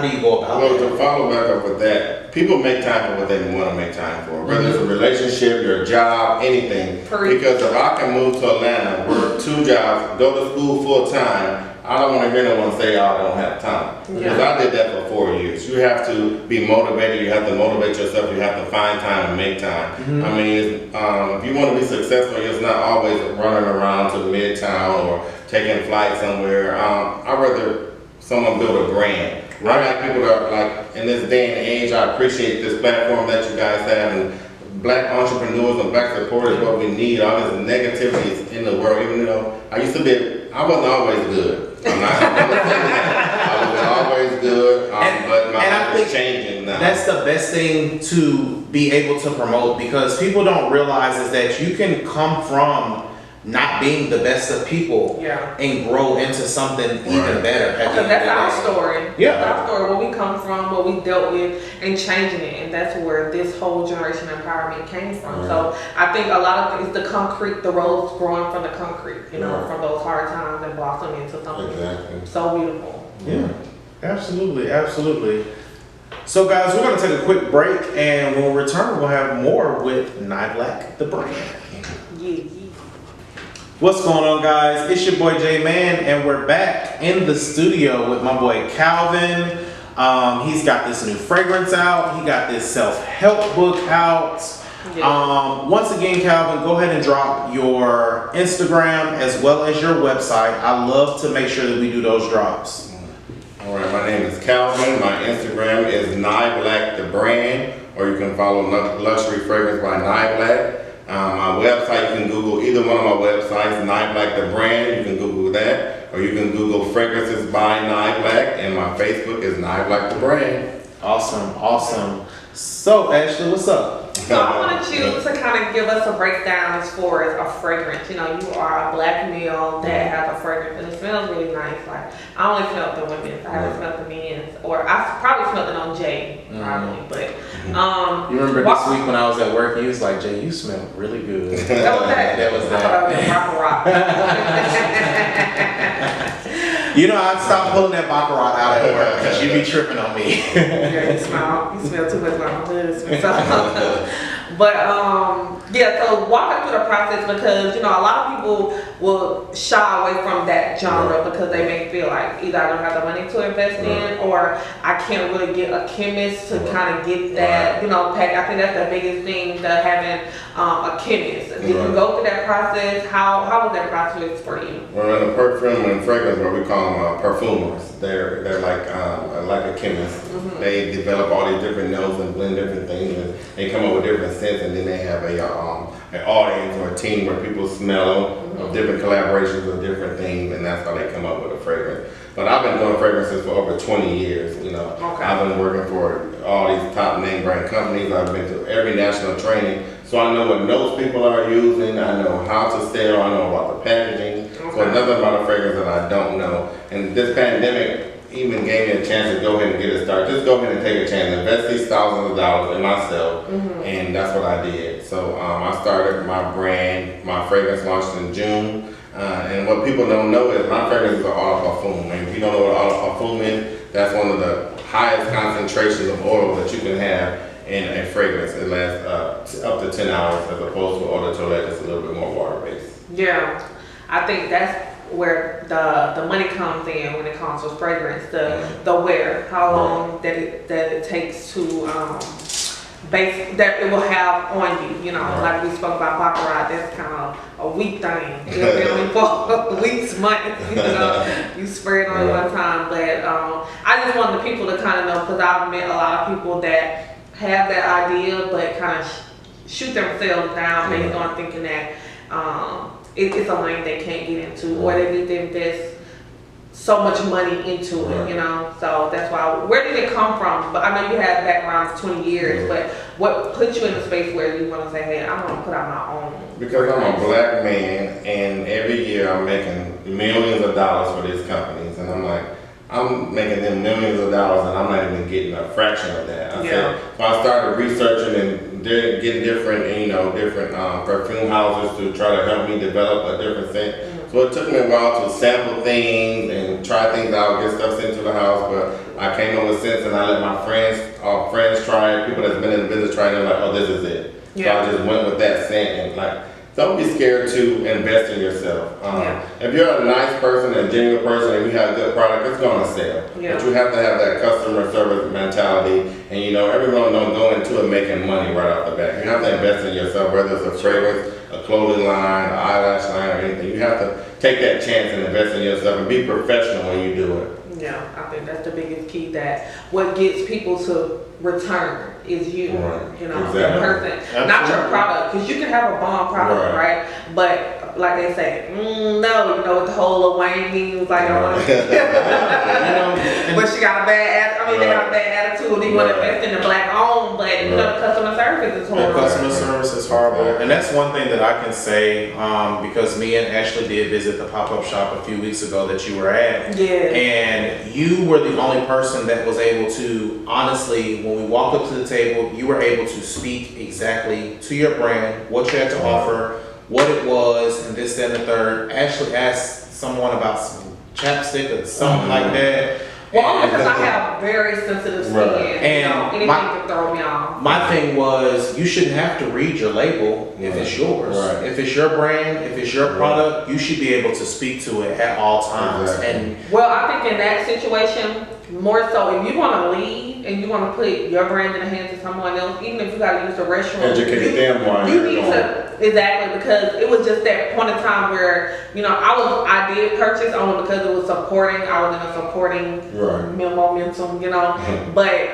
A: you go about it?
C: Well, to follow back up with that, people make time for what they want to make time for, whether it's a relationship, your job, anything. Because if I can move to Atlanta, work 2 jobs, go to school full time, I don't want to hear no one say, "Oh, I don't have time." Because I did that for 4 years. You have to be motivated. You have to motivate yourself. You have to find time and make time. I mean, if you want to be successful, it's not always running around to Midtown or taking flight somewhere. I'd rather someone build a brand. I like people that are like, in this day and age, I appreciate this platform that you guys have, and black entrepreneurs and black support is what we need. All this negativity is in the world, even though I wasn't always good. I'm not gonna say that. I wasn't always good, but my life is changing now.
A: That's the best thing to be able to promote, because people don't realize is that you can come from not being the best of people and grow into something even better.
B: Because that's our story.
A: Yeah.
B: That's our story, where we come from, what we dealt with, and changing it. And that's where this whole generation empowerment came from. So I think a lot of things, the concrete, the roads growing from the concrete, you know, from those hard times and blossom into something so beautiful.
A: Yeah, absolutely, absolutely. So guys, we're gonna take a quick break, and when we return, we'll have more with NyeBlack, the brand.
B: Yeah.
A: What's going on, guys? It's your boy J-Man, and we're back in the studio with my boy Calvin. He's got this new fragrance out. He got this self-help book out. Once again, Calvin, go ahead and drop your Instagram as well as your website. I love to make sure that we do those drops.
C: All right, my name is Calvin. My Instagram is NyeBlack the brand, or you can follow Luxury Fragrance by NyeBlack. My website, you can Google either one of my websites, NyeBlack the brand. You can Google that, or you can Google Fragrances by NyeBlack, and my Facebook is NyeBlack the brand.
A: Awesome, awesome. So, Ashley, what's up?
B: So I wanted you to kind of give us a breakdown as far as a fragrance. You know, you are a black male that has a fragrance, and it smells really nice. Like, I only smelled the women's. I haven't smelled the men's, or I probably smelled it on Jay, probably. But
A: you remember this week when I was at work, he was like, "Jay, you smell really good."
B: That was that.
A: That was
B: I thought I was rock.
A: You know, I stopped pulling that baccarat out at work because you be tripping on me.
B: Yeah, you smell too much like my husband. So, but so walk us through the process, because you know a lot of people will shy away from that genre because they may feel like either I don't have the money to invest in, or I can't really get a chemist to kind of get that pack. I think that's the biggest thing, that having a chemist. Did you go through that process? How was that process for you?
C: Well, in the perfume and fragrance, what we call them perfumers. They're like a chemist. They develop all these different notes and blend different things, and they come up with different scents, and then they have an audience or a team where people smell of different collaborations of different things, and that's how they come up with a fragrance. But I've been doing fragrances for over 20 years. I've been working for all these top name brand companies. I've been to every national training, so I know what notes people are using. I know how to sell. I know about the packaging. So nothing about a fragrance that I don't know. And this pandemic even gave me a chance to go ahead and get it started. Just go ahead and take a chance, invest these thousands of dollars in myself, and that's what I did. So I started my brand. My fragrance launched in June, and what people don't know is my fragrances are eau de parfum. And if you don't know what eau de parfum is, that's one of the highest concentrations of oil that you can have in a fragrance. It lasts up to 10 hours, as opposed to eau de toilette that's a little bit more water-based.
B: Yeah, I think that's where the money comes in when it comes to fragrance, the wear, how long that it takes to that it will have on you. Like we spoke about baccarat, that's kind of a week thing. You for weeks, months. You spray it on one time. But I just want the people to kind of know, because I've met a lot of people that have that idea, but kind of shoot themselves down based on thinking that it's a lane they can't get into, or they need to invest so much money into it, So that's why. Where did it come from? But I know you had background for 20 years, but what put you in a space where you want to say, "Hey, I want to put out my own"?
C: Because I'm a black man, and every year I'm making millions of dollars for these companies, and I'm like, I'm making them millions of dollars, and I'm not even getting a fraction of that. So I started researching and getting different perfume houses to try to help me develop a different scent. So it took me a while to sample things and try things out, get stuff sent to the house. But I came up with scents, and I let my friends try it. People that's been in the business try it, and they're like, "Oh, this is it." So I just went with that scent, and like don't be scared to invest in yourself. If you're a nice person, a genuine person, and you have a good product, it's going to sell.
B: Yeah.
C: But you have to have that customer service mentality, and you know, everyone don't go into it making money right off the bat. You have to invest in yourself, whether it's a fragrance, a clothing line, an eyelash line, or anything. You have to take that chance and invest in yourself and be professional when you do it.
B: Yeah, I think that's the biggest key, that what gets people to return is you,
C: Right.
B: you know,
C: Exactly.
B: the person, not your product, because you can have a bomb product, right? But like they say, no, you know, with the whole Lil Wayne meme, was like, I want to, but she got a bad, they got a bad attitude. They want to invest in the black owned, but you know, the customer service is horrible.
A: The customer service is horrible, and that's one thing that I can say, because me and Ashley did visit the pop-up shop a few weeks ago that you were at.
B: Yeah.
A: And you were the only person that was able to, honestly, when we walked up to the table, you were able to speak exactly to your brand, what you had to offer, what it was, and this, that, and the third. Ashley asked someone about some chapstick or something like that.
B: Well, because I have very sensitive skin,
A: And
B: you know, anything can throw me off.
A: My thing was, you shouldn't have to read your label if it's yours.
C: Right.
A: If it's your brand, if it's your product, you should be able to speak to it at all times.
C: Exactly.
A: And
B: Well, I think in that situation, more so, if you want to lead and you want to put your brand in the hands of someone else, even if you got to use the restroom,
C: Educate them while
B: you
C: you're
B: need
C: going.
B: to, exactly, because it was just that point of time where, you know, I did purchase only because it was supporting, I was in a supporting momentum, you know, but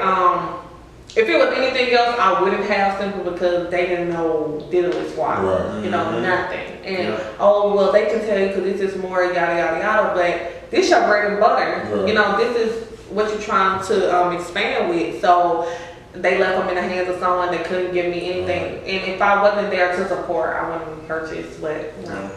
B: if it was anything else, I wouldn't have, simply because they didn't know diddly squat, you know, nothing. And oh well, they can tell you because this is more yada yada yada, but this your bread and butter. You know, this is what you're trying to expand with. So they left them in the hands of someone that couldn't give me anything. And if I wasn't there to support, I wouldn't purchase. But you know,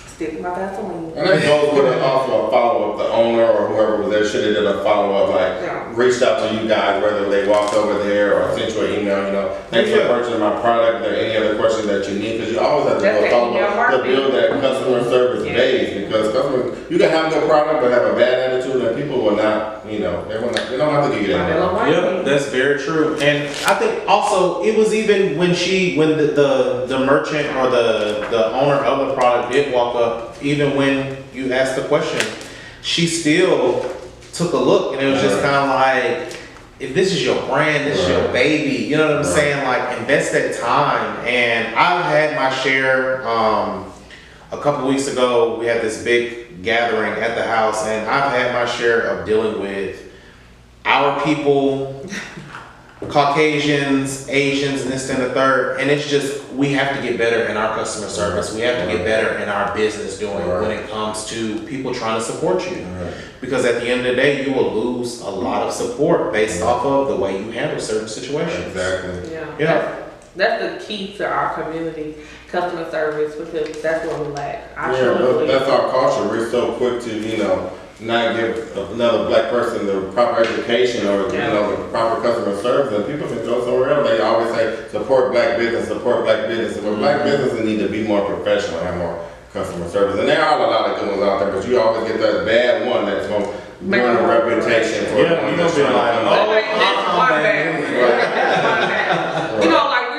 B: stick with my Vaseline.
C: And that goes with also a follow-up. The owner or whoever was there should have did a follow-up, like reached out to you guys, whether they walked over there or sent you an email, you know, thanks for purchasing my product. Are there any other questions that you need? Because you always have to go follow up to build that customer service base, because customers, you can have a good product but have a bad attitude, and people will not, you know, they don't have to give you that.
A: yeah, that's very true. And I think also it was even when the merchant or the owner of the product did walk up, even when you asked the question, she still took a look, and it was just kind of like, if this is your brand, this is your baby, you know what I'm saying? Like, invest that time. And I've had my share. A couple weeks ago, we had this big gathering at the house, and I've had my share of dealing with our people, Caucasians, Asians, and this and the third. And it's just, we have to get better in our customer service. We have to get better in our business doing when it comes to people trying to support you. Because at the end of the day, you will lose a lot of support based off of the way you handle certain situations.
C: Exactly.
B: Yeah. That's the key to our community, customer service, because that's what we lack.
C: That's our culture. We're so quick to, you know, not give another black person the proper education or you know, the proper customer service, and people can go somewhere else. They always say support black business, support black business. But black businesses need to be more professional, have more customer service. And there are a lot of good ones out there, but you always get that bad one that's going to ruin a reputation for the one that's trying to come.
B: You know, like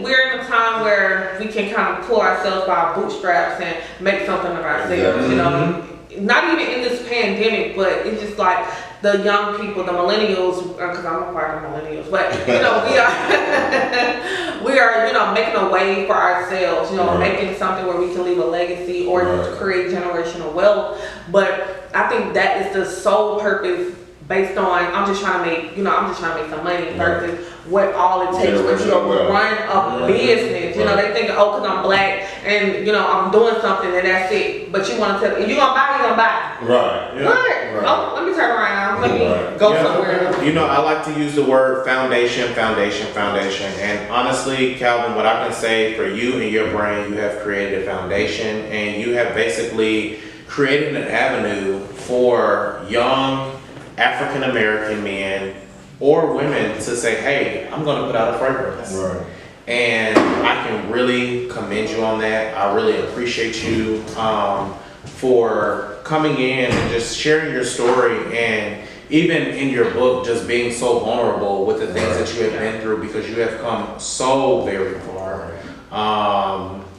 B: we're in a time where we can kind of pull ourselves by our bootstraps and make something of ourselves, you know. Not even in this pandemic, but it's just like the young people, the millennials, because I'm a part of the millennials, but you know, we are, you know, making a way for ourselves, you know, making something where we can leave a legacy or create generational wealth. But I think that is the sole purpose, based on I'm just trying to make some money versus what all it takes for you to run a business. You know, they think, oh, because I'm black and you know I'm doing something and that's it. But you want to tell, you gonna buy. What? Oh, let me turn around. Let me go somewhere.
A: You know, I like to use the word foundation. And honestly, Calvin, what I can say for you and your brand, you have created a foundation, and you have basically created an avenue for young African American men or women to say, hey, I'm going to put out a fragrance. And I can really commend you on that. I really appreciate you for coming in and just sharing your story, and even in your book, just being so vulnerable with the things that you have been through, because you have come so very far.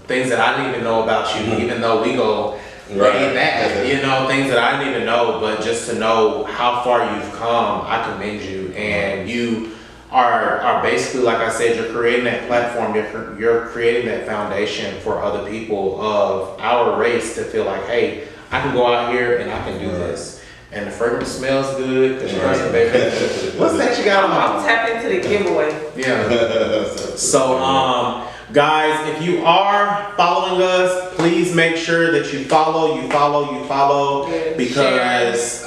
A: things that I didn't even know about you, even though we go way back, you know, things that I didn't even know, but just to know how far you've come, I commend you. And you are basically, like I said, you're creating that platform, you're creating that foundation for other people of our race to feel like, hey, I can go out here and I can do this. And the fragrance smells good because you're right, baby. What's that you got on?
B: I'm tap into the giveaway.
A: Yeah. So, guys, if you are following us, please make sure that you follow, because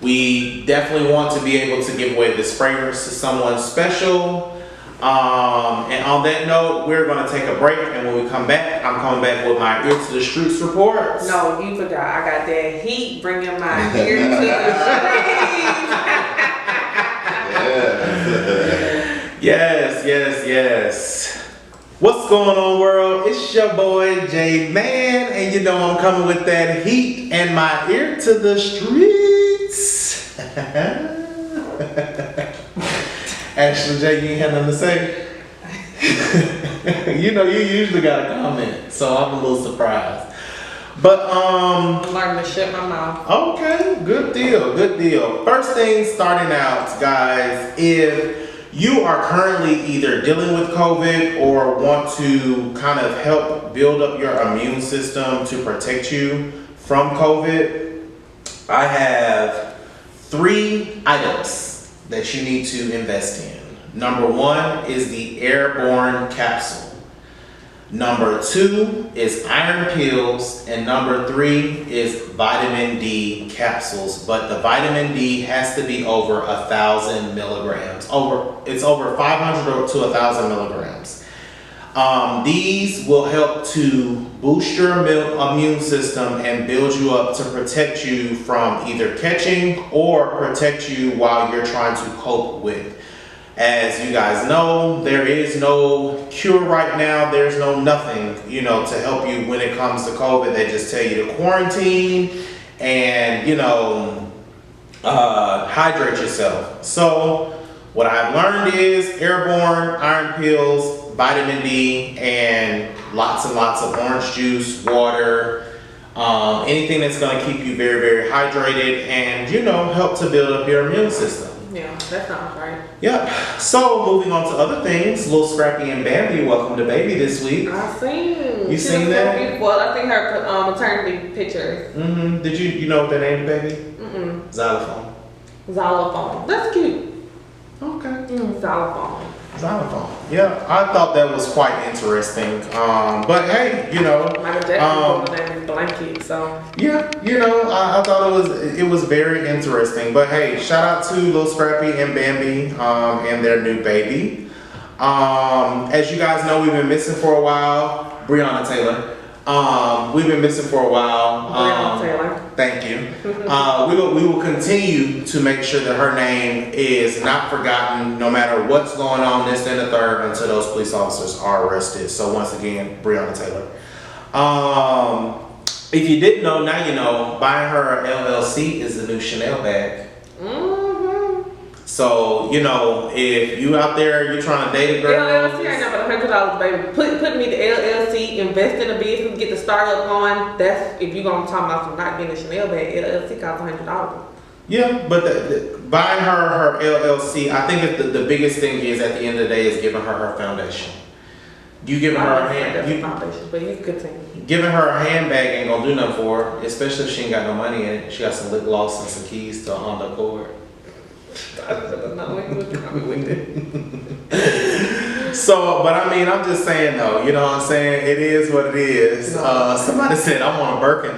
A: we definitely want to be able to give away this fragrance to someone special. And on that note, we're going to take a break, and when we come back, I'm coming back with my Ear to the Streets reports.
B: No, you forgot. I got that heat bringing my ear to the streets.
A: Yes. What's going on, world? It's your boy, J Man, and you know I'm coming with that heat and my ear to the streets. Ashley J, you ain't had nothing to say? You know, you usually got a comment, so I'm a little surprised. But,
B: I'm learning to shut my mouth.
A: Okay, good deal. First thing starting out, guys, if you are currently either dealing with COVID or want to kind of help build up your immune system to protect you from COVID, I have 3 items that you need to invest in. Number 1 is the airborne capsule. Number 2 is iron pills, and number 3 is vitamin D capsules. But the vitamin D has to be over 1,000 milligrams. It's over 500 to 1,000 milligrams. These will help to boost your immune system and build you up to protect you from either catching or protect you while you're trying to cope with. As you guys know, there is no cure right now. There's no nothing, to help you when it comes to COVID. They just tell you to quarantine and, hydrate yourself. So what I've learned is airborne, iron pills, vitamin D, and lots of orange juice, water, anything that's going to keep you very, very hydrated and, help to build up your immune system.
B: Yeah, that sounds right.
A: Yep. So moving on to other things, Lil Scrappy and Bambi welcomed a baby this week.
B: I seen.
A: You seen that?
B: So beautiful. I think her maternity pictures.
A: Mm-hmm. Did you know what they named the baby?
B: Mm-mm.
A: Xylophone.
B: Xylophone. That's cute.
A: Okay.
B: Xylophone.
A: Xylophone. Yeah, I thought that was quite interesting. But hey,
B: Michael Jackson named Blanket, so.
A: Yeah, I thought it was very interesting. But hey, shout out to Lil Scrappy and Bambi and their new baby. As you guys know, we've been missing for a while. Breonna Taylor. We've been missing for a while.
B: Breonna Taylor.
A: Thank you. We will continue to make sure that her name is not forgotten, no matter what's going on, this and the third, until those police officers are arrested. So once again, Breonna Taylor. If you didn't know, now you know. Buying her LLC is the new Chanel bag.
B: Mm-hmm.
A: So if you out there, you're trying to date a girl.
B: LLC ain't nothing but $100, baby. Put me the LLC, invest in a business, get the startup going. That's if you're gonna talk about some not getting a Chanel bag. LLC costs $100.
A: Yeah, but buying her LLC, I think the biggest thing is at the end of the day is giving her foundation. You giving her a
B: foundation, but you continue.
A: Giving her a handbag ain't gonna do nothing for her, especially if she ain't got no money in it. She got some lip gloss and some keys to a Honda Accord. So, but I mean, I'm just saying though, you know what I'm saying? It is what it is. Somebody said I want a Birkin.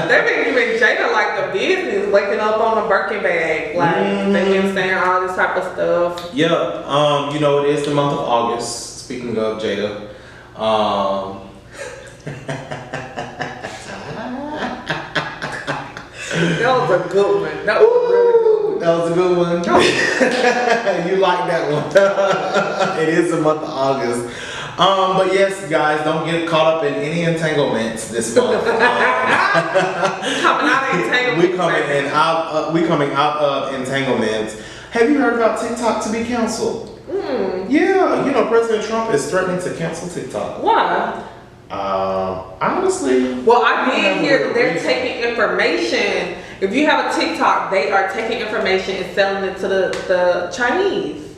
B: They've been giving Jada like the business, waking up on a Birkin bag. Like they've been saying all this type of stuff.
A: Yeah, it is the month of August. Speaking of Jada,
B: that was a good one. That was a really good one.
A: That was a good one. You like that one. It is the month of August. But yes, guys, don't get caught up in any entanglements this month.
B: Coming out of entanglements.
A: We coming out of entanglements. Have you heard about TikTok to be canceled? Yeah, know President Trump is threatening to cancel TikTok?
B: Why?
A: Honestly.
B: Well, I did hear that they're taking information. If you have a TikTok, they are taking information and selling it to the Chinese.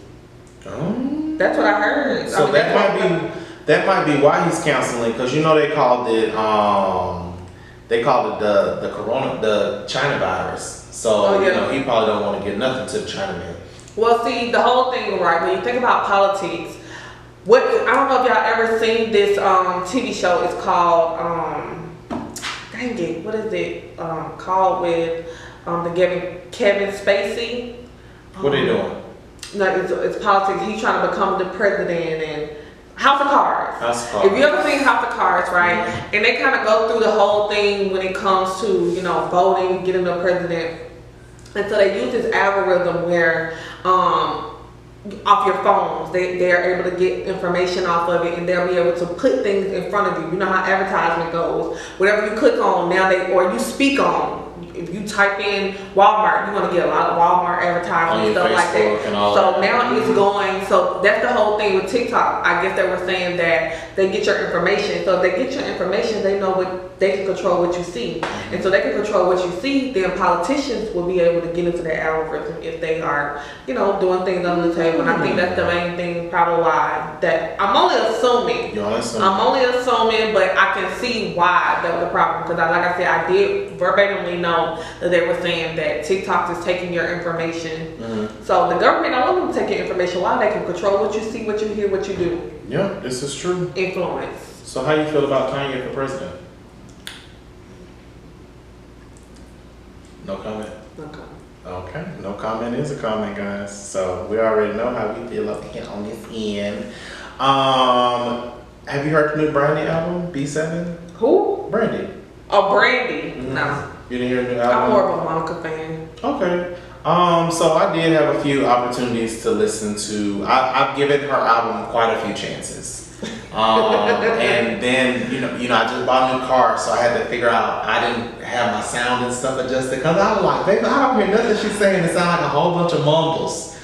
B: That's what I heard.
A: So that might be why he's canceling, because you know they called it the China virus. So you know he probably don't want to get nothing to the Chinaman.
B: Well, see, the whole thing, right? When you think about politics, I don't know if y'all ever seen this TV show. It's called dang it, what is it called with Kevin Spacey?
A: What are they doing?
B: No, it's politics. He's trying to become the president and House of Cards.
A: House of Cards.
B: If you ever seen House of Cards, right?
A: Mm-hmm.
B: And they kind of go through the whole thing when it comes to, you know, voting, getting the president. And so they use this algorithm where off your phones, they're able to get information off of it, and they'll be able to put things in front of you. You know how advertisement goes. Whatever you click on now, or you speak on. If you type in Walmart, you're gonna get a lot of Walmart advertisements and stuff like that. So now it's going. So that's the whole thing with TikTok. I guess they were saying that they get your information. So if they get your information, they know they can control what you see, and so they can control what you see. Then politicians will be able to get into their algorithm if they are, you know, doing things under the table. And I think that's the main thing, probably why that I'm only assuming. I'm only assuming, but I can see why that was a problem, because like I said, I did verbatimly know that they were saying that TikTok is taking your information. So the government don't want them to take your information. Why? They can control what you see, what you hear, what you do.
A: Yeah, this is true.
B: Influence.
A: So how you feel about Kanye for president? No comment?
B: No comment.
A: Okay, no comment is a comment, guys. So we already know how we feel up here on this end. Have you heard the new Brandy album, B7?
B: Who?
A: Brandy.
B: Oh, Brandy. No.
A: You didn't hear the new album?
B: I'm more of a Monica fan.
A: Okay. So I did have a few opportunities to listen to. I've given her album quite a few chances. And then you know, I just bought a new car, so I had to figure out. I didn't have my sound and stuff adjusted because I was like, baby, I don't hear nothing she's saying. It sounds like a whole bunch of mumbles.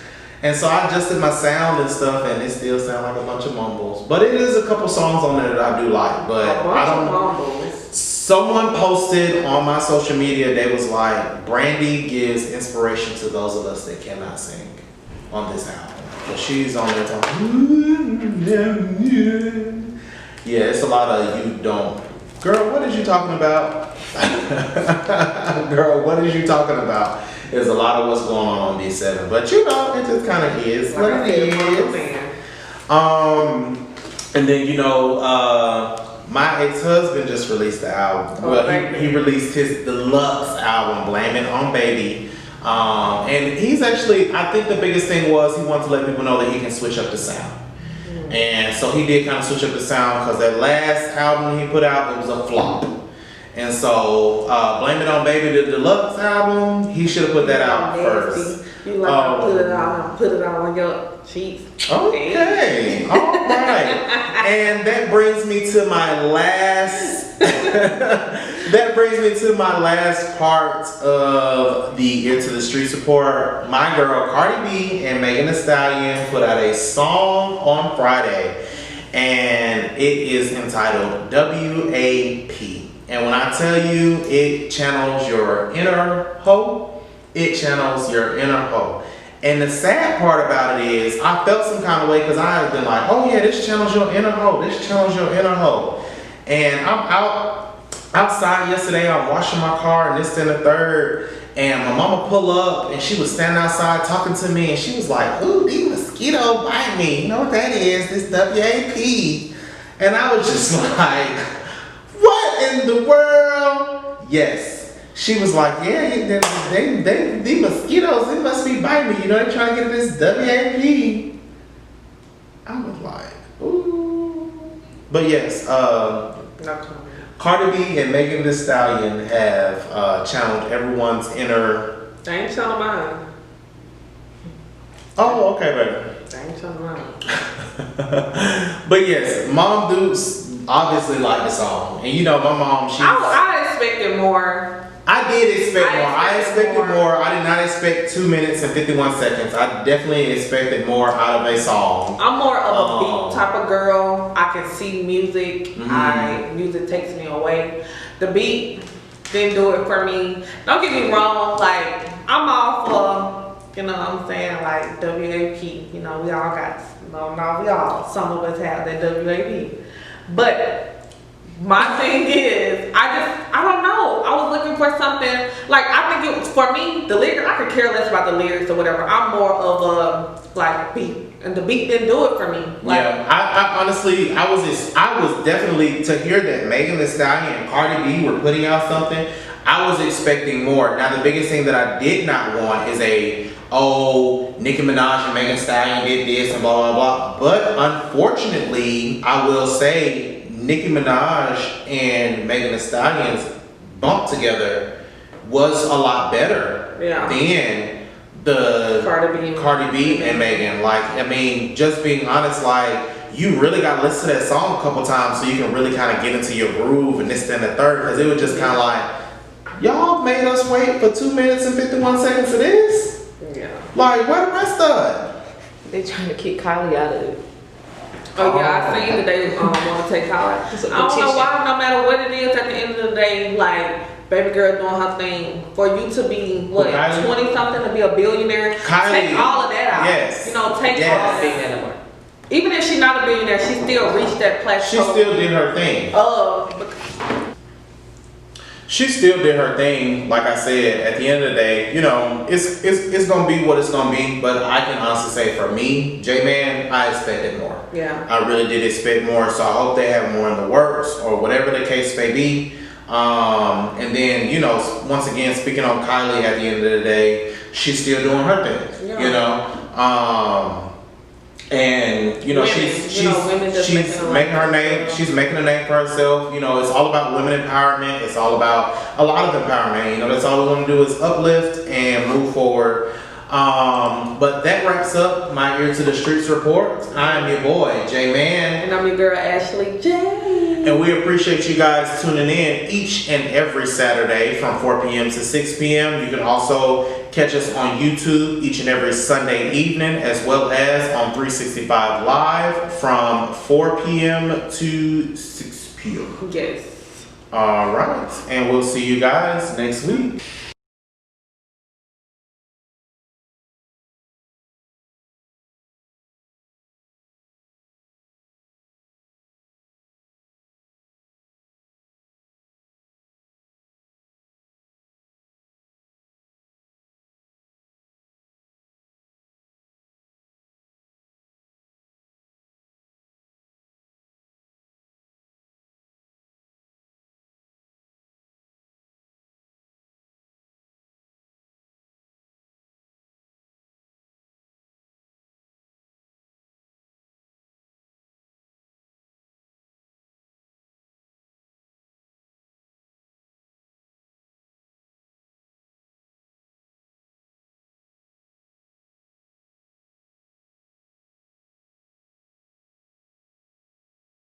A: And so I adjusted my sound and stuff, and it still sounds like a bunch of mumbles. But it is a couple songs on there that I do like. But I don't know. Someone posted on my social media, they was like, Brandy gives inspiration to those of us that cannot sing on this album. So she's on there talking, yeah, it's a lot of you don't. Girl, what is you talking about? Girl, what is you talking about? There's a lot of what's going on B7. But you know, it just kind of is what it is. And then, you know, my ex-husband just released the album. Well, he released his deluxe album, Blame It on Baby. And he's actually, I think the biggest thing was he wanted to let people know that he can switch up the sound. And so he did kind of switch up the sound, because that last album he put out, it was a flop. And so, Blame It on Baby, the deluxe album, he should have put that out first.
B: You like put it out on your cheeks.
A: Okay, all right. And that brings me to my last. That brings me to my last part of the Into the Streets report. My girl Cardi B and Megan Thee Stallion put out a song on Friday, and it is entitled WAP. And when I tell you it channels your inner hoe, it channels your inner hoe. And the sad part about it is, I felt some kind of way because I had been like, oh yeah, this channels your inner hoe, this channels your inner hoe. And I'm outside yesterday, I'm washing my car and this and the third, and my mama pull up and she was standing outside talking to me, and she was like, ooh, these mosquitoes bite me. You know what that is? This WAP. And I was just like, what in the world? Yes. She was like, yeah, these mosquitoes, they must be biting me. You know, they're trying to get this WAP. I was like, ooh. But yes, Cardi B and Megan Thee Stallion have channeled everyone's inner.
B: They ain't channeling mine.
A: Oh, okay, baby.
B: They ain't channeling mine.
A: But yes, Mom Dukes obviously liked the song. And you know, my mom,
B: I expected more.
A: I did expect more. I
B: I expected
A: expected
B: more.
A: more. I did not expect 2 minutes and 51 seconds. I definitely expected more out of a song.
B: I'm more of a beat type of girl. I can see music. Music takes me away. The beat didn't do it for me. Don't get me wrong. Like, I'm all for, you know what I'm saying, like WAP. You know, we all got, not we all. Some of us have that WAP. But my thing is, I don't know. I was looking for something, like, I think it was, for me, the lyrics, I could care less about the lyrics or whatever. I'm more of a, like, beat. And the beat didn't do it for me. Like,
A: Yeah, I honestly, I was definitely, to hear that Megan Thee Stallion and Cardi B were putting out something, I was expecting more. Now, the biggest thing that I did not want is Nicki Minaj and Megan Thee Stallion did this and blah, blah, blah. But unfortunately, I will say, Nicki Minaj and Megan Thee Stallion's bump together was a lot better than the Cardi B and Megan. Like, I mean, just being honest, like, you really got to listen to that song a couple times so you can really kind of get into your groove and this, then the third, because it was just kind of like, y'all made us wait for 2 minutes and 51 seconds of this?
B: Yeah.
A: Like, where the rest of it?
D: They trying to kick Kylie out of it.
B: Oh yeah, I seen that they want to take Kylie. I don't know why. No matter what it is, at the end of the day, like, baby girl doing her thing. For you to be what, 20 something, to be a billionaire,
A: Kylie,
B: take all of that out.
A: Yes.
B: You know, take all of that. Even if she's not a billionaire, she still reached that plateau.
A: She still did her thing. She still did her thing. Like I said, at the end of the day, you know, it's gonna be what it's gonna be. But I can honestly say, for me, J-Man, I expected more.
B: Yeah.
A: I really did expect more. So I hope they have more in the works, or whatever the case may be. And then, you know, once again, speaking on Kylie, at the end of the day, she's still doing her thing.
B: Yeah.
A: You know. And you know, she's making her name. She's making a name for herself. You know, it's all about women empowerment. It's all about a lot of empowerment. You know, that's all we want to do is uplift and move forward. But that wraps up my Ear to the Streets report. I am your boy, J-Man.
B: And I'm your girl, Ashley J.
A: And we appreciate you guys tuning in each and every Saturday from 4 p.m. to 6 p.m. You can also catch us on YouTube each and every Sunday evening, as well as on 365 Live from 4 p.m. to 6 p.m.
B: Yes.
A: All right. And we'll see you guys next week.